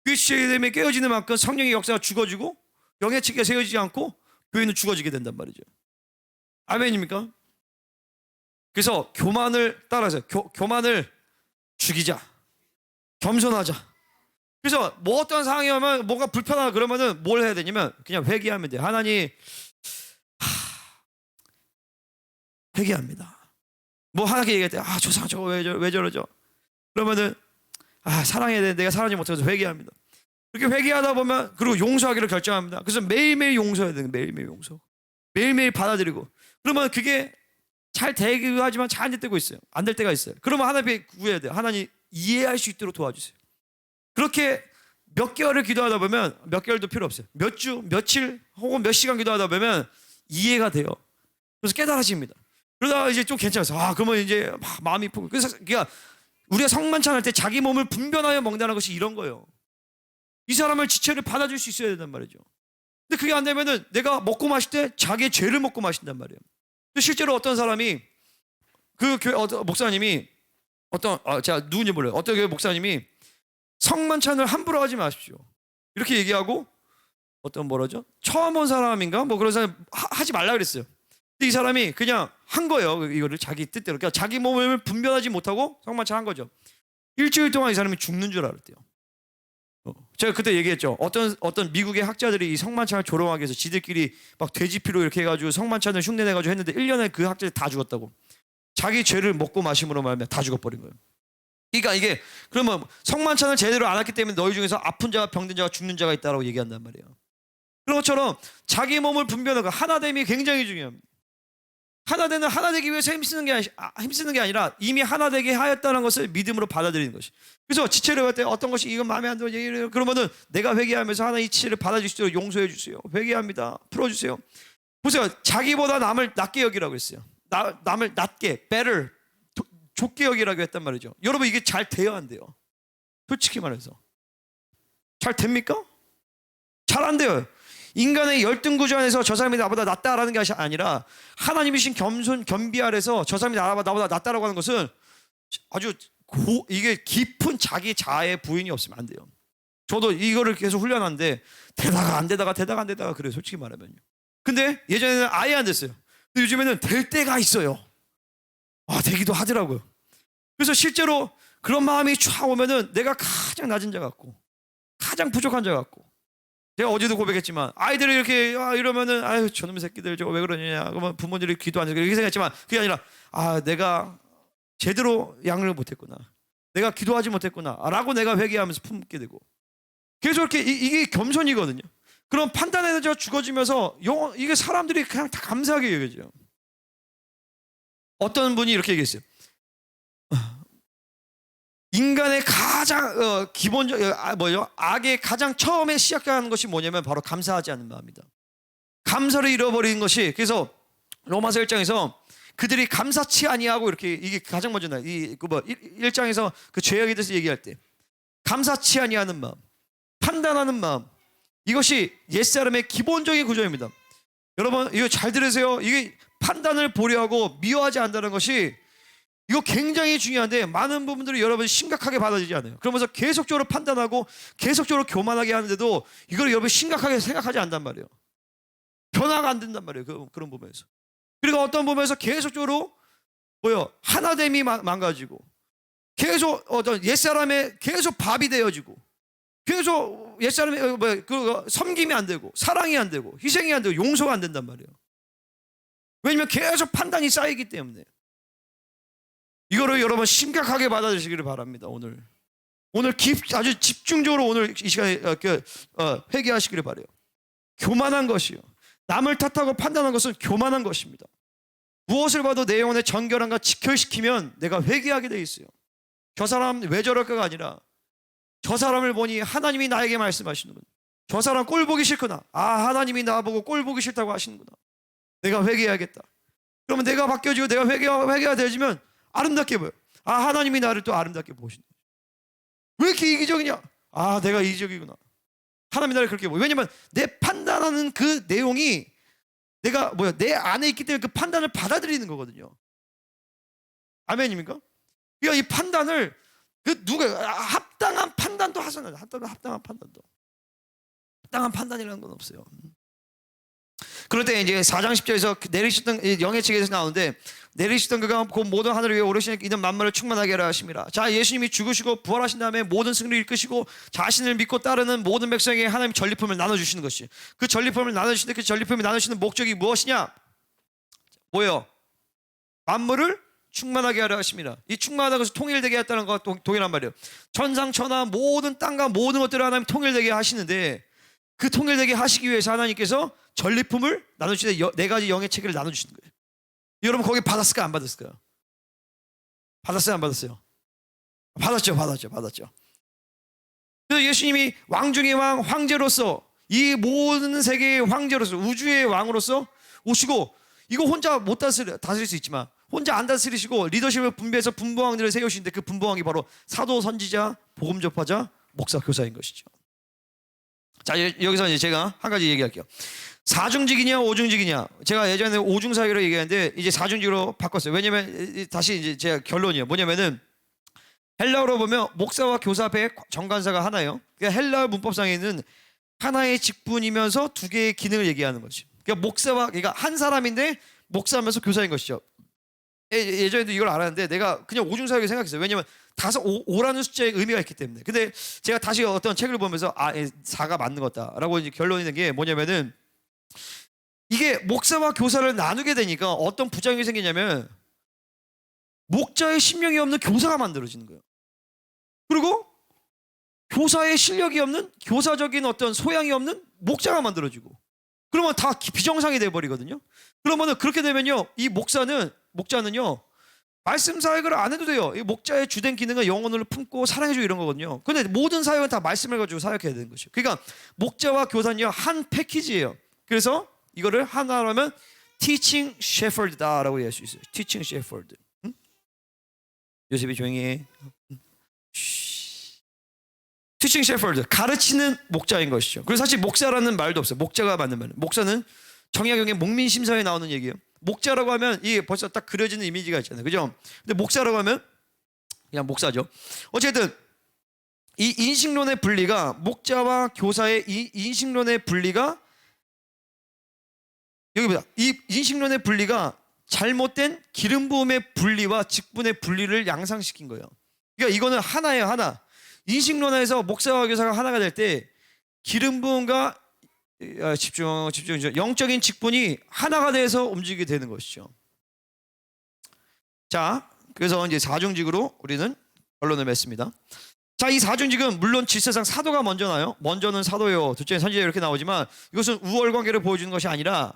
교회 지체됨이 깨어지는 만큼 성령의 역사가 죽어지고 영의 체계가 세워지지 않고 교회는 죽어지게 된단 말이죠. 아멘입니까? 그래서 교만을 따라서 교만을 죽이자. 겸손하자. 그래서 뭐 어떤 상황이 오면 뭔가 불편하다 그러면은 뭘 해야 되냐면 그냥 회개하면 돼요. 하나님, 회개합니다. 뭐 하나님께 얘기할 때, 저 사람 저거 왜 저러죠? 그러면은, 사랑해야 돼. 내가 사랑하지 못해서 회개합니다. 그렇게 회개하다 보면, 그리고 용서하기로 결정합니다. 그래서 매일매일 용서해야 돼요. 매일매일 용서. 매일매일 받아들이고. 그러면 그게 잘 되기도 하지만 잘 안 될 때가 있어요. 안 될 때가 있어요. 그러면 하나님께 구해야 돼요. 하나님 이해할 수 있도록 도와주세요. 그렇게 몇 개월을 기도하다 보면, 몇 개월도 필요 없어요. 몇 주, 며칠, 혹은 몇 시간 기도하다 보면 이해가 돼요. 그래서 깨달아집니다. 그러다가 이제 좀 괜찮아서, 그러면 이제 마음이 풀고. 그래서 그러니까 우리가 성만찬할 때 자기 몸을 분변하여 먹는다는 것이 이런 거예요. 이 사람을 지체를 받아줄 수 있어야 된단 말이죠. 근데 그게 안 되면은 내가 먹고 마실 때 자기의 죄를 먹고 마신단 말이에요. 실제로 어떤 사람이 그 교회 목사님이 제가 누군지 몰라요. 어떤 교회 목사님이 성만찬을 함부로 하지 마십시오. 이렇게 얘기하고 처음 온 사람인가 그런 사람 하지 말라 그랬어요. 근데 이 사람이 그냥 한 거예요. 이거를 자기 뜻대로. 그러니까 자기 몸을 분별하지 못하고 성만찬 한 거죠. 일주일 동안 이 사람이 죽는 줄 알았대요. 제가 그때 얘기했죠. 어떤 미국의 학자들이 이 성만찬을 조롱하기 위해서 지들끼리 막 돼지피로 이렇게 해가지고 성만찬을 흉내내가지고 했는데 1년에 그 학자들이 다 죽었다고. 자기 죄를 먹고 마심으로 말하면 다 죽어버린 거예요. 그러니까 이게 그러면 성만찬을 제대로 안 했기 때문에 너희 중에서 아픈 자와 병든 자와 죽는 자가 있다라고 얘기한단 말이에요. 그런 것처럼 자기 몸을 분별하고 하나됨이 굉장히 중요합니다. 하나되는 하나 되기 위해서 힘쓰는 게 아니라 이미 하나 되게 하였다는 것을 믿음으로 받아들이는 것이. 그래서 지체를 할 때 어떤 것이 이건 마음에 안 들어 그러면은 내가 회개하면서 하나님 이 지체를 받아주시도록 용서해 주세요. 회개합니다. 풀어주세요. 보세요. 자기보다 남을 낮게 여기라고 했어요. 남을 낮게, better, 좁게 여기라고 했단 말이죠. 여러분 이게 잘 돼야 안 돼요? 솔직히 말해서 잘 됩니까? 잘 안 돼요. 인간의 열등구조 안에서 저 사람이 나보다 낫다라는 게 아니라 하나님이신 겸비 아래서 저 사람이 나보다 낫다라고 하는 것은 아주 이게 깊은 자기 자아의 부인이 없으면 안 돼요. 저도 이거를 계속 훈련하는데 되다가 안 되다가 그래요. 솔직히 말하면요. 근데 예전에는 아예 안 됐어요. 근데 요즘에는 될 때가 있어요. 되기도 하더라고요. 그래서 실제로 그런 마음이 쫙 오면은 내가 가장 낮은 자 같고 가장 부족한 자 같고, 제가 어제도 고백했지만 아이들이 이렇게 이러면은 저놈의 새끼들 저거 왜 그러냐, 그러면 부모들이 기도 안 해서 이렇게 생각했지만 그게 아니라 내가 제대로 양을 못했구나, 내가 기도하지 못했구나 라고 내가 회개하면서 품게 되고, 계속 이렇게 이게 겸손이거든요. 그런 판단에서 죽어지면서 이게 사람들이 그냥 다 감사하게 여겨져요. 어떤 분이 이렇게 얘기했어요. 인간의 가장 기본적 악의 가장 처음에 시작하는 것이 뭐냐면 바로 감사하지 않는 마음이다. 감사를 잃어버리는 것이, 그래서 로마서 1장에서 그들이 감사치 아니하고 이렇게, 이게 가장 먼저 나요. 1장에서 그 죄악에 대해서 얘기할 때 감사치 아니하는 마음, 판단하는 마음, 이것이 옛사람의 기본적인 구조입니다. 여러분 이거 잘 들으세요. 이게 판단을 보려하고 미워하지 않는다는 것이 이거 굉장히 중요한데 많은 부분들이 여러분이 심각하게 받아들이지 않아요. 그러면서 계속적으로 판단하고 계속적으로 교만하게 하는데도 이걸 여러분이 심각하게 생각하지 않단 말이에요. 변화가 안 된단 말이에요. 그런 부분에서. 그리고 어떤 부분에서 계속적으로 하나됨이 망가지고, 계속 옛사람의 계속 밥이 되어지고, 계속 옛사람의 섬김이 안 되고, 사랑이 안 되고, 희생이 안 되고, 용서가 안 된단 말이에요. 왜냐면 계속 판단이 쌓이기 때문에. 이거를 여러분 심각하게 받아들이시기를 바랍니다. 오늘 아주 집중적으로 오늘 이 시간에 회개하시기를 바라요. 교만한 것이요, 남을 탓하고 판단한 것은 교만한 것입니다. 무엇을 봐도 내 영혼의 정결함과 직결시키면 내가 회개하게 돼 있어요. 저 사람 왜 저럴까가 아니라 저 사람을 보니 하나님이 나에게 말씀하시는구나. 저 사람 꼴 보기 싫구나. 하나님이 나보고 꼴 보기 싫다고 하시는구나. 내가 회개해야겠다. 그러면 내가 바뀌어지고 내가 회개가 되어지면 아름답게 보여. 하나님이 나를 또 아름답게 보신다. 왜 이렇게 이기적이냐? 내가 이기적이구나. 하나님이 나를 그렇게 보여. 왜냐면 내 판단하는 그 내용이 내 안에 있기 때문에 그 판단을 받아들이는 거거든요. 아멘입니까? 그러니까 이 판단을 합당한 판단도 하잖아요. 합당한 판단이라는 건 없어요. 그럴 때 이제 4장 10절에서 내리셨던 영의 책에서 나오는데 내리시던 그가 그 모든 하늘 위에 오르시는 이는 만물을 충만하게 하라 하심이라. 자, 예수님이 죽으시고 부활하신 다음에 모든 승리를 이끄시고 자신을 믿고 따르는 모든 백성에게 하나님 전리품을 나눠주시는 것이, 그 전리품을 나눠주시는데 그 전리품을 나누시는 목적이 무엇이냐? 뭐예요? 만물을 충만하게 하라 하십니다. 이 충만하다는 것은 통일되게 했다는 것과 동일한 말이에요. 천상천하 모든 땅과 모든 것들을 하나님 통일되게 하시는데 그 통일되게 하시기 위해서 하나님께서 전리품을 나누시는데 네 가지 영의 체계를 나눠주시는 거예요. 여러분 거기 받았을까요? 안 받았을까요? 받았어요? 안 받았어요? 받았죠. 그래서 예수님이 왕 중의 왕, 황제로서 이 모든 세계의 황제로서 우주의 왕으로서 오시고, 이거 혼자 못 다스릴 수 있지만 혼자 안 다스리시고 리더십을 분배해서 분봉왕들을 세우시는데 그 분봉왕이 바로 사도, 선지자, 복음 전파자, 목사, 교사인 것이죠. 자, 여기서 이제 제가 한 가지 얘기할게요. 사중직이냐 오중직이냐. 제가 예전에 오중사역으로 얘기했는데 이제 사중직으로 바꿨어요. 왜냐면 다시 이제 제가 결론이에요. 뭐냐면은 헬라어로 보면 목사와 교사 배 정관사가 하나예요. 그러니까 헬라어 문법상에는 하나의 직분이면서 두 개의 기능을 얘기하는 거죠. 그러니까 그러니까 한 사람인데 목사하면서 교사인 것이죠. 예전에도 이걸 알았는데 내가 그냥 오중사역을 생각했어요. 왜냐면 5라는 숫자의 의미가 있기 때문에. 근데 제가 다시 어떤 책을 보면서 4가 맞는 거다라고 이제 결론이 된 게 뭐냐면은 이게 목사와 교사를 나누게 되니까 어떤 부작용이 생기냐면 목자의 신명이 없는 교사가 만들어지는 거예요. 그리고 교사의 실력이 없는, 교사적인 어떤 소양이 없는 목자가 만들어지고, 그러면 다 비정상이 돼버리거든요. 그러면은 그렇게 되면요, 이 목자는요 말씀 사역을 안 해도 돼요. 이 목자의 주된 기능은 영혼을 품고 사랑해주고 이런 거거든요. 근데 모든 사역은 다 말씀을 가지고 사역해야 되는 것이에요. 그러니까 목자와 교사는요 한 패키지예요. 그래서 이거를 하나로 하면 teaching shepherd다라고 이해할 수 있어요. teaching shepherd. 응? 요셉이 조용히 해. teaching shepherd, 가르치는 목자인 것이죠. 그래서 사실 목사라는 말도 없어요. 목자가 맞는 말은, 목사는 정약용의 목민심사에 나오는 얘기예요. 목자라고 하면 이게 벌써 딱 그려지는 이미지가 있잖아요, 그죠? 근데 목사라고 하면 그냥 목사죠. 어쨌든 이 인식론의 분리가, 목자와 교사의 이 인식론의 분리가, 여기 보자. 이 인식론의 분리가 잘못된 기름 부음의 분리와 직분의 분리를 양상시킨 거예요. 그러니까 이거는 하나예요, 하나. 인식론에서 목사와 교사가 하나가 될 때 기름 부음과 집중. 영적인 직분이 하나가 돼서 움직이게 되는 것이죠. 자, 그래서 이제 사중직으로 우리는 결론을 맺습니다. 자, 이 사중직은 물론 질서상 사도가 먼저나요. 먼저는 사도요, 둘째는 선지자 이렇게 나오지만 이것은 우월 관계를 보여주는 것이 아니라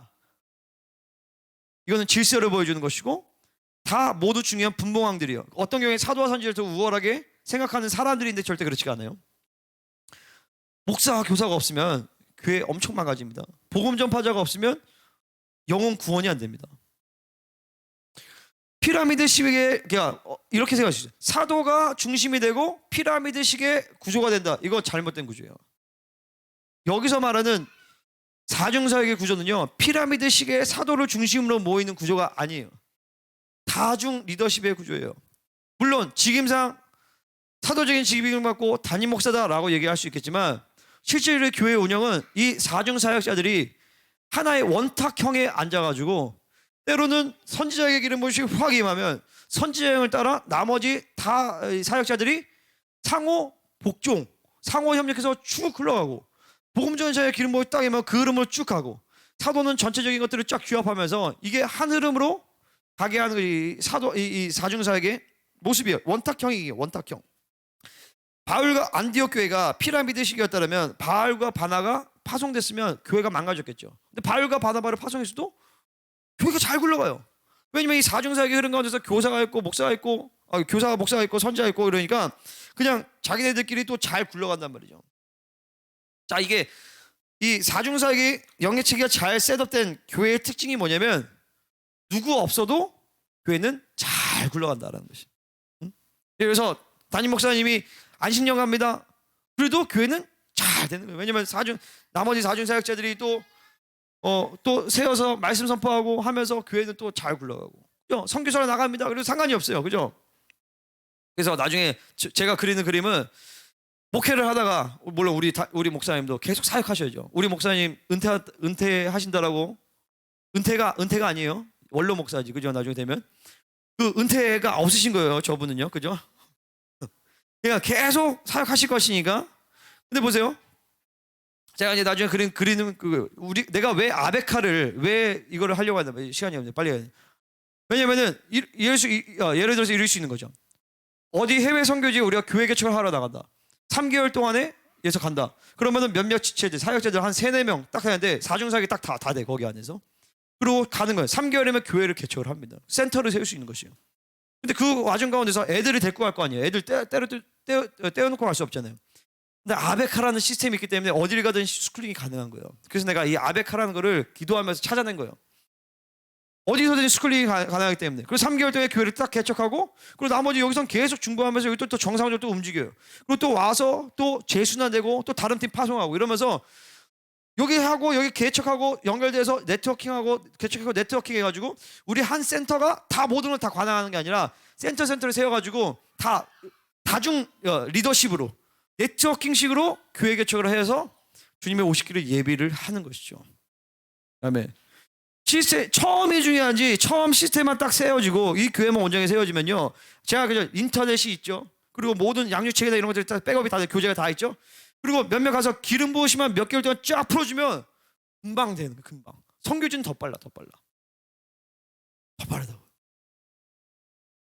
이거는 질서를 보여주는 것이고, 다 모두 중요한 분봉왕들이요. 어떤 경우에 사도와 선지자를 더 우월하게 생각하는 사람들인데 절대 그렇지가 않아요. 목사와 교사가 없으면 교회 엄청 망가집니다. 복음 전파자가 없으면 영혼 구원이 안 됩니다. 피라미드식의, 그러니까 이렇게 생각하시죠. 사도가 중심이 되고 피라미드식의 구조가 된다. 이거 잘못된 구조예요. 여기서 말하는 사중사역의 구조는요, 피라미드식의 사도를 중심으로 모이는 구조가 아니에요. 다중 리더십의 구조예요. 물론 직임상 사도적인 직임을 갖고 담임 목사다라고 얘기할 수 있겠지만 실제로 교회 운영은 이 사중사역자들이 하나의 원탁형에 앉아가지고 때로는 선지자에게 기름 부으심이 확 임하면 선지자 형을 따라 나머지 다 사역자들이 상호 복종, 상호 협력해서 쭉 흘러가고, 복음 전사에 기름 부음이 딱 임하면 그 흐름으로 쭉 가고, 사도는 전체적인 것들을 쫙 규합하면서 이게 한 흐름으로 가게 하는 이 사중사역의 모습이에요. 원탁형이에요. 원탁형. 바울과 안디옥 교회가 피라미드식이었다면 바울과 바나가 파송됐으면 교회가 망가졌겠죠. 근데 바울과 바나바를 파송했어도 교회가 잘 굴러가요. 왜냐면 이 사중사역의 흐름 가운데서 교사가 있고 목사가 있고, 교사가 목사가 있고 선지자가 있고, 그러니까 그냥 자기네들끼리 또 잘 굴러간단 말이죠. 자, 이게 이 사중사역의 영예체계가 잘 셋업된 교회의 특징이 뭐냐면 누구 없어도 교회는 잘 굴러간다라는 것이. 그래서 담임 목사님이 안식년 갑니다. 그래도 교회는 잘 되는 거예요. 왜냐면 나머지 사중 사역자들이 또 세워서 말씀 선포하고 하면서 교회는 또 잘 굴러가고, 그죠? 선교사로 나갑니다. 그래도 상관이 없어요, 그죠? 그래서 나중에 제가 그리는 그림은 목회를 하다가, 물론 우리 목사님도 계속 사역하셔야죠. 우리 목사님 은퇴하신다라고 은퇴가 아니에요. 원로 목사지, 그죠? 나중에 되면 그 은퇴가 없으신 거예요, 저분은요, 그죠? 그냥 계속 사역하실 것이니까. 근데 보세요, 제가 이제 나중에 그리는 내가 왜 아베카를 왜 이거를 하려고 한다. 시간이 없네, 빨리 해야 돼. 왜냐면은 예를 들어서 이럴 수 있는 거죠. 어디 해외 선교지에 우리가 교회 개척을 하러 나간다. 3개월 동안에 예서 간다. 그러면은 몇몇 지체들, 사역자들 한 3, 4명 딱 하는데 사중사역이 딱 다 돼, 거기 안에서. 그리고 가는 거예요. 3개월이면 교회를 개척을 합니다. 센터를 세울 수 있는 것이에요. 근데 그 와중 가운데서 애들을 데리고 갈 거 아니에요. 애들 떼어놓고 갈 수 없잖아요. 근데 아베카라는 시스템이 있기 때문에 어딜 가든 스쿨링이 가능한 거예요. 그래서 내가 이 아베카라는 거를 기도하면서 찾아낸 거예요. 어디서든 스쿨링이 가능하기 때문에. 그래서 3개월 동안 교회를 딱 개척하고, 그리고 나머지 여기선 계속 중보하면서 여기 또 정상적으로 또 움직여요. 그리고 또 와서 또 재순환되고 또 다른 팀 파송하고 이러면서 여기 하고 여기 개척하고 연결돼서 네트워킹하고 개척하고 네트워킹 해가지고 우리 한 센터가 다 모든 걸 다 관할하는 게 아니라 센터를 세워가지고 다 다중 리더십으로 네트워킹식으로 교회 개척을 해서 주님의 오시기를 예비를 하는 것이죠. 아멘. 처음이 중요한지 처음 시스템만 딱 세워지고 이 교회만 온전히 세워지면요, 제가 그저 인터넷이 있죠. 그리고 모든 양육체계나 이런 것들이 다 백업이 다 교재가 다 있죠. 그리고 몇몇 가서 기름 부으시면 몇 개월 동안 쫙 풀어주면 금방 되는 거예요. 금방. 선교지는 더 빨라. 더 빠르다고.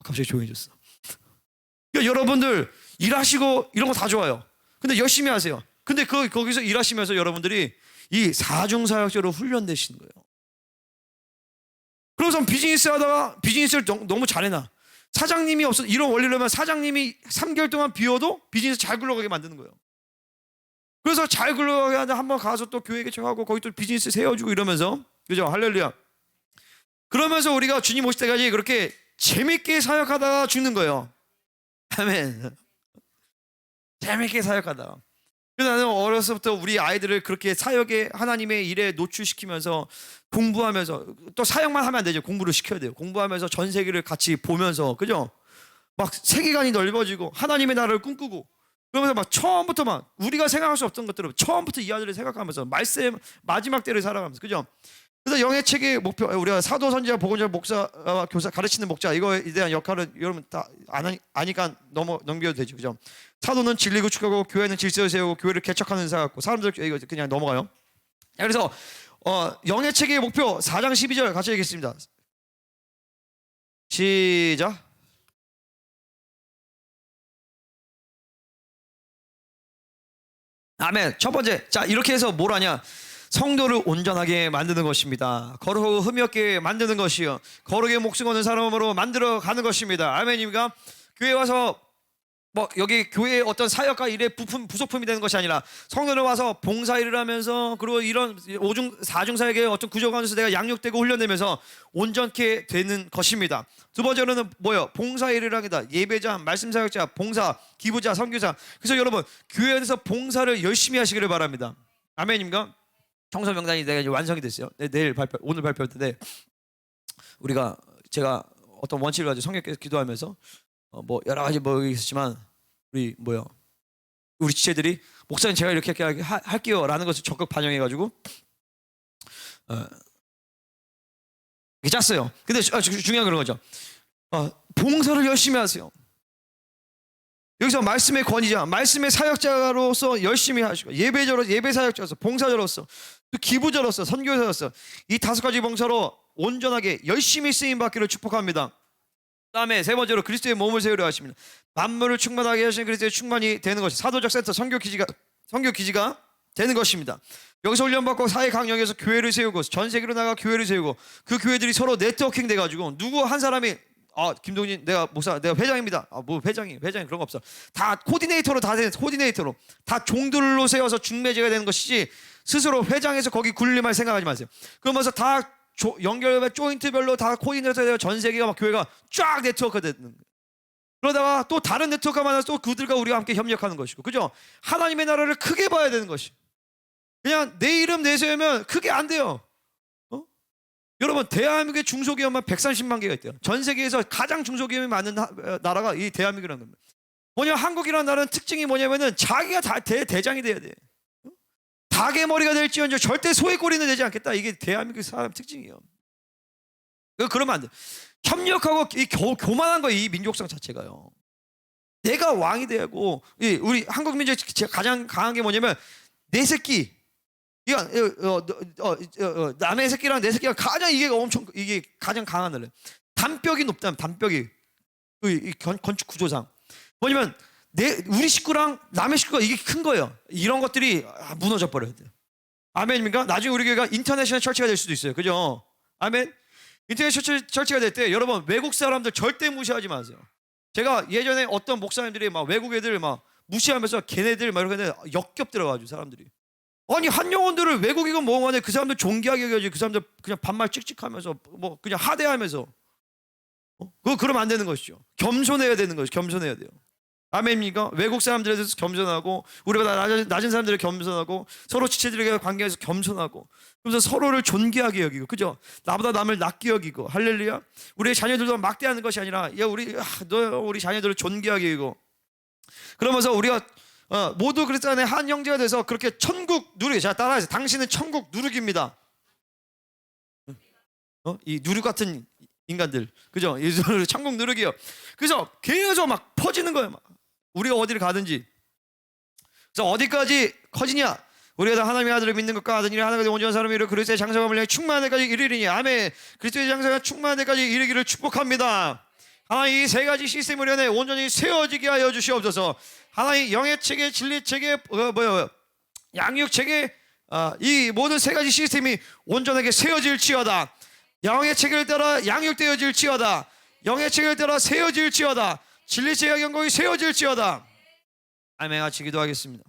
갑자기 조용해졌어. 그러니까 여러분들 일하시고 이런 거 다 좋아요. 근데 열심히 하세요. 근데 거기서 일하시면서 여러분들이 이 사중사역자로 훈련되시는 거예요. 그래서 비즈니스 하다가 비즈니스를 너무 잘해놔. 사장님이 없어. 이런 원리로면 사장님이 3개월 동안 비워도 비즈니스 잘 굴러가게 만드는 거예요. 그래서 잘 굴러가게 하다 한번 가서 또 교회 개척하고 거기 또 비즈니스 세워주고 이러면서, 그죠? 할렐루야. 그러면서 우리가 주님 오실 때까지 그렇게 재밌게 사역하다가 죽는 거예요. 아멘. 재밌게 사역하다가. 그래서 나는 어려서부터 우리 아이들을 그렇게 사역에 하나님의 일에 노출시키면서 공부하면서, 또 사역만 하면 안 되죠. 공부를 시켜야 돼요. 공부하면서 전 세계를 같이 보면서, 그죠? 막 세계관이 넓어지고 하나님의 나라를 꿈꾸고, 그러면서 막 처음부터 막 우리가 생각할 수 없던 것들을 처음부터 이 아들을 생각하면서 말씀 마지막 때를 살아가면서, 그죠? 그래서 영예책의 목표, 우리가 사도 선지자 보건자 목사와 교사 가르치는 목자, 이거에 대한 역할은 여러분 다 아니까 넘겨도 되죠, 그죠? 사도는 진리 구축하고 교회는 질서를 세우고 교회를 개척하는 의사 같고, 사람들 이거 그냥 넘어가요. 그래서 영예책의 목표 4장 12절 같이 읽겠습니다. 시작. 아멘. 첫 번째, 자, 이렇게 해서 뭘 하냐? 성도를 온전하게 만드는 것입니다. 거룩하고 흠이 없게 만드는 것이요, 거룩의 목숨 거는 사람으로 만들어 가는 것입니다. 아멘입니까? 교회 와서 뭐 여기 교회의 어떤 사역과 일의 부속품이 되는 것이 아니라 성도를 와서 봉사일을 하면서, 그리고 이런 5중 4중 사역의 어떤 구조가 안에서 내가 양육되고 훈련되면서 온전케 되는 것입니다. 두 번째로는 뭐요? 봉사일을 하기다. 예배자, 말씀 사역자, 봉사, 기부자, 선교사. 그래서 여러분 교회에서 봉사를 열심히 하시기를 바랍니다. 아멘입니까? 청소 명단이 내가 이제 완성이 됐어요. 오늘 발표할 텐데, 제가 어떤 원칙을 가지고 성경께서 기도하면서 뭐 여러 가지 뭐 있었지만 우리 지체들이 목사님 제가 이렇게 할게요라는 것을 적극 반영해가지고 이렇게 짰어요. 근데 중요한 그런 거죠. 봉사를 열심히 하세요. 여기서 말씀의 권위자, 말씀의 사역자로서 열심히 하시고, 예배자로서, 예배 사역자로서, 봉사자로서, 또 기부자로서, 선교사로서 이 5가지 봉사로 온전하게 열심히 쓰임 받기를 축복합니다. 다음에 세 번째로 그리스도의 몸을 세우려 하십니다. 만물을 충만하게 하시는 그리스도의 충만이 되는 것이 사도적 센터, 선교 기지가 되는 것입니다. 여기서 훈련받고 사회 강령에서 교회를 세우고 전 세계로 나가 교회를 세우고, 그 교회들이 서로 네트워킹 돼가지고 누구 한 사람이 김동진 내가 목사, 내가 회장입니다. 뭐 회장이 그런 거 없어. 다 코디네이터로 다 종들로 세워서 중매제가 되는 것이지 스스로 회장에서 거기 군림할 생각하지 마세요. 그러면서 다 연결 조인트별로 다 코디네이터 되어 전 세계가 막 교회가 쫙 네트워크가 되는 거예요. 그러다가 또 다른 네트워크가 만나서 또 그들과 우리가 함께 협력하는 것이고, 그죠? 하나님의 나라를 크게 봐야 되는 것이. 그냥 내 이름 내세우면 크게 안 돼요. 여러분 대한민국의 중소기업만 130만 개가 있대요. 전 세계에서 가장 중소기업이 많은 나라가 이 대한민국이라는 겁니다. 뭐냐면 한국이라는 나라는 특징이 뭐냐면은 자기가 다 대장이 돼야 돼. 닭의 머리가 될지언정 절대 소의 꼬리는 되지 않겠다. 이게 대한민국 사람 특징이에요. 그러면 안 돼. 협력하고 이 교만한 거, 이 민족성 자체가요. 내가 왕이 되고, 우리 한국 민족 가장 강한 게 뭐냐면 내 새끼, 남의 새끼랑 내 새끼가 가장 이게 가장 강한 거래. 담벽이 높다면 담벽이 이 건축 구조상 뭐냐면 우리 식구랑 남의 식구가 이게 큰 거예요. 이런 것들이 무너져 버려야 돼요. 아멘입니까? 나중에 우리 교회가 인터내셔널 처치가 될 수도 있어요. 그죠? 아멘. 인터내셔널 처치가 될 때 여러분 외국 사람들 절대 무시하지 마세요. 제가 예전에 어떤 목사님들이 막 외국 애들 막 무시하면서 걔네들 막 이렇게 역겹더라가지고 사람들이. 아니 한 영혼들을 외국이건 뭐건 간에 그 사람들 존귀하게 여겨야지. 그 사람들 그냥 반말 찍찍하면서 뭐 그냥 하대하면서 그러면 안 되는 것이죠. 겸손해야 되는 것이죠. 겸손해야 돼요. 아멘입니까? 외국 사람들에 대해서 겸손하고 우리보다 낮은 사람들에 겸손하고 서로 지체들에게 관계에서 겸손하고 그러면서 서로를 존귀하게 여기고 그죠? 나보다 남을 낮게 여기고 할렐루야. 우리의 자녀들도 막대하는 것이 아니라 야 우리 자녀들을 존귀하게 여기고 그러면서 우리가 모두 그리스도 안에 한 형제가 돼서 그렇게 천국 누르기. 자 따라해서 당신은 천국 누르기입니다. 이 누룩 같은 인간들 그죠? 이 천국 누르기요. 그래서 계속 막 퍼지는 거예요. 막. 우리가 어디를 가든지. 그래서 어디까지 커지냐? 우리가 다 하나님의 아들을 믿는 것과 아들이 하나가 된 온전한 사람이 이르러 그리스도의 장성함을 향해 충만한 데까지 이르리니 아멘. 그리스도의 장성함 충만한 데까지 이르기를 축복합니다. 하나님 이 세 가지 시스템을 위해 온전히 세워지게 하여 주시옵소서. 하나님 영의 체계, 진리 체계, 양육 체계, 이 모든 세 가지 시스템이 온전하게 세워질지어다. 영의 체계를 따라 양육되어질지어다. 영의 체계를 따라 세워질지어다. 진리 체계 경공이 세워질지어다. 아멘. 같이 기도하겠습니다.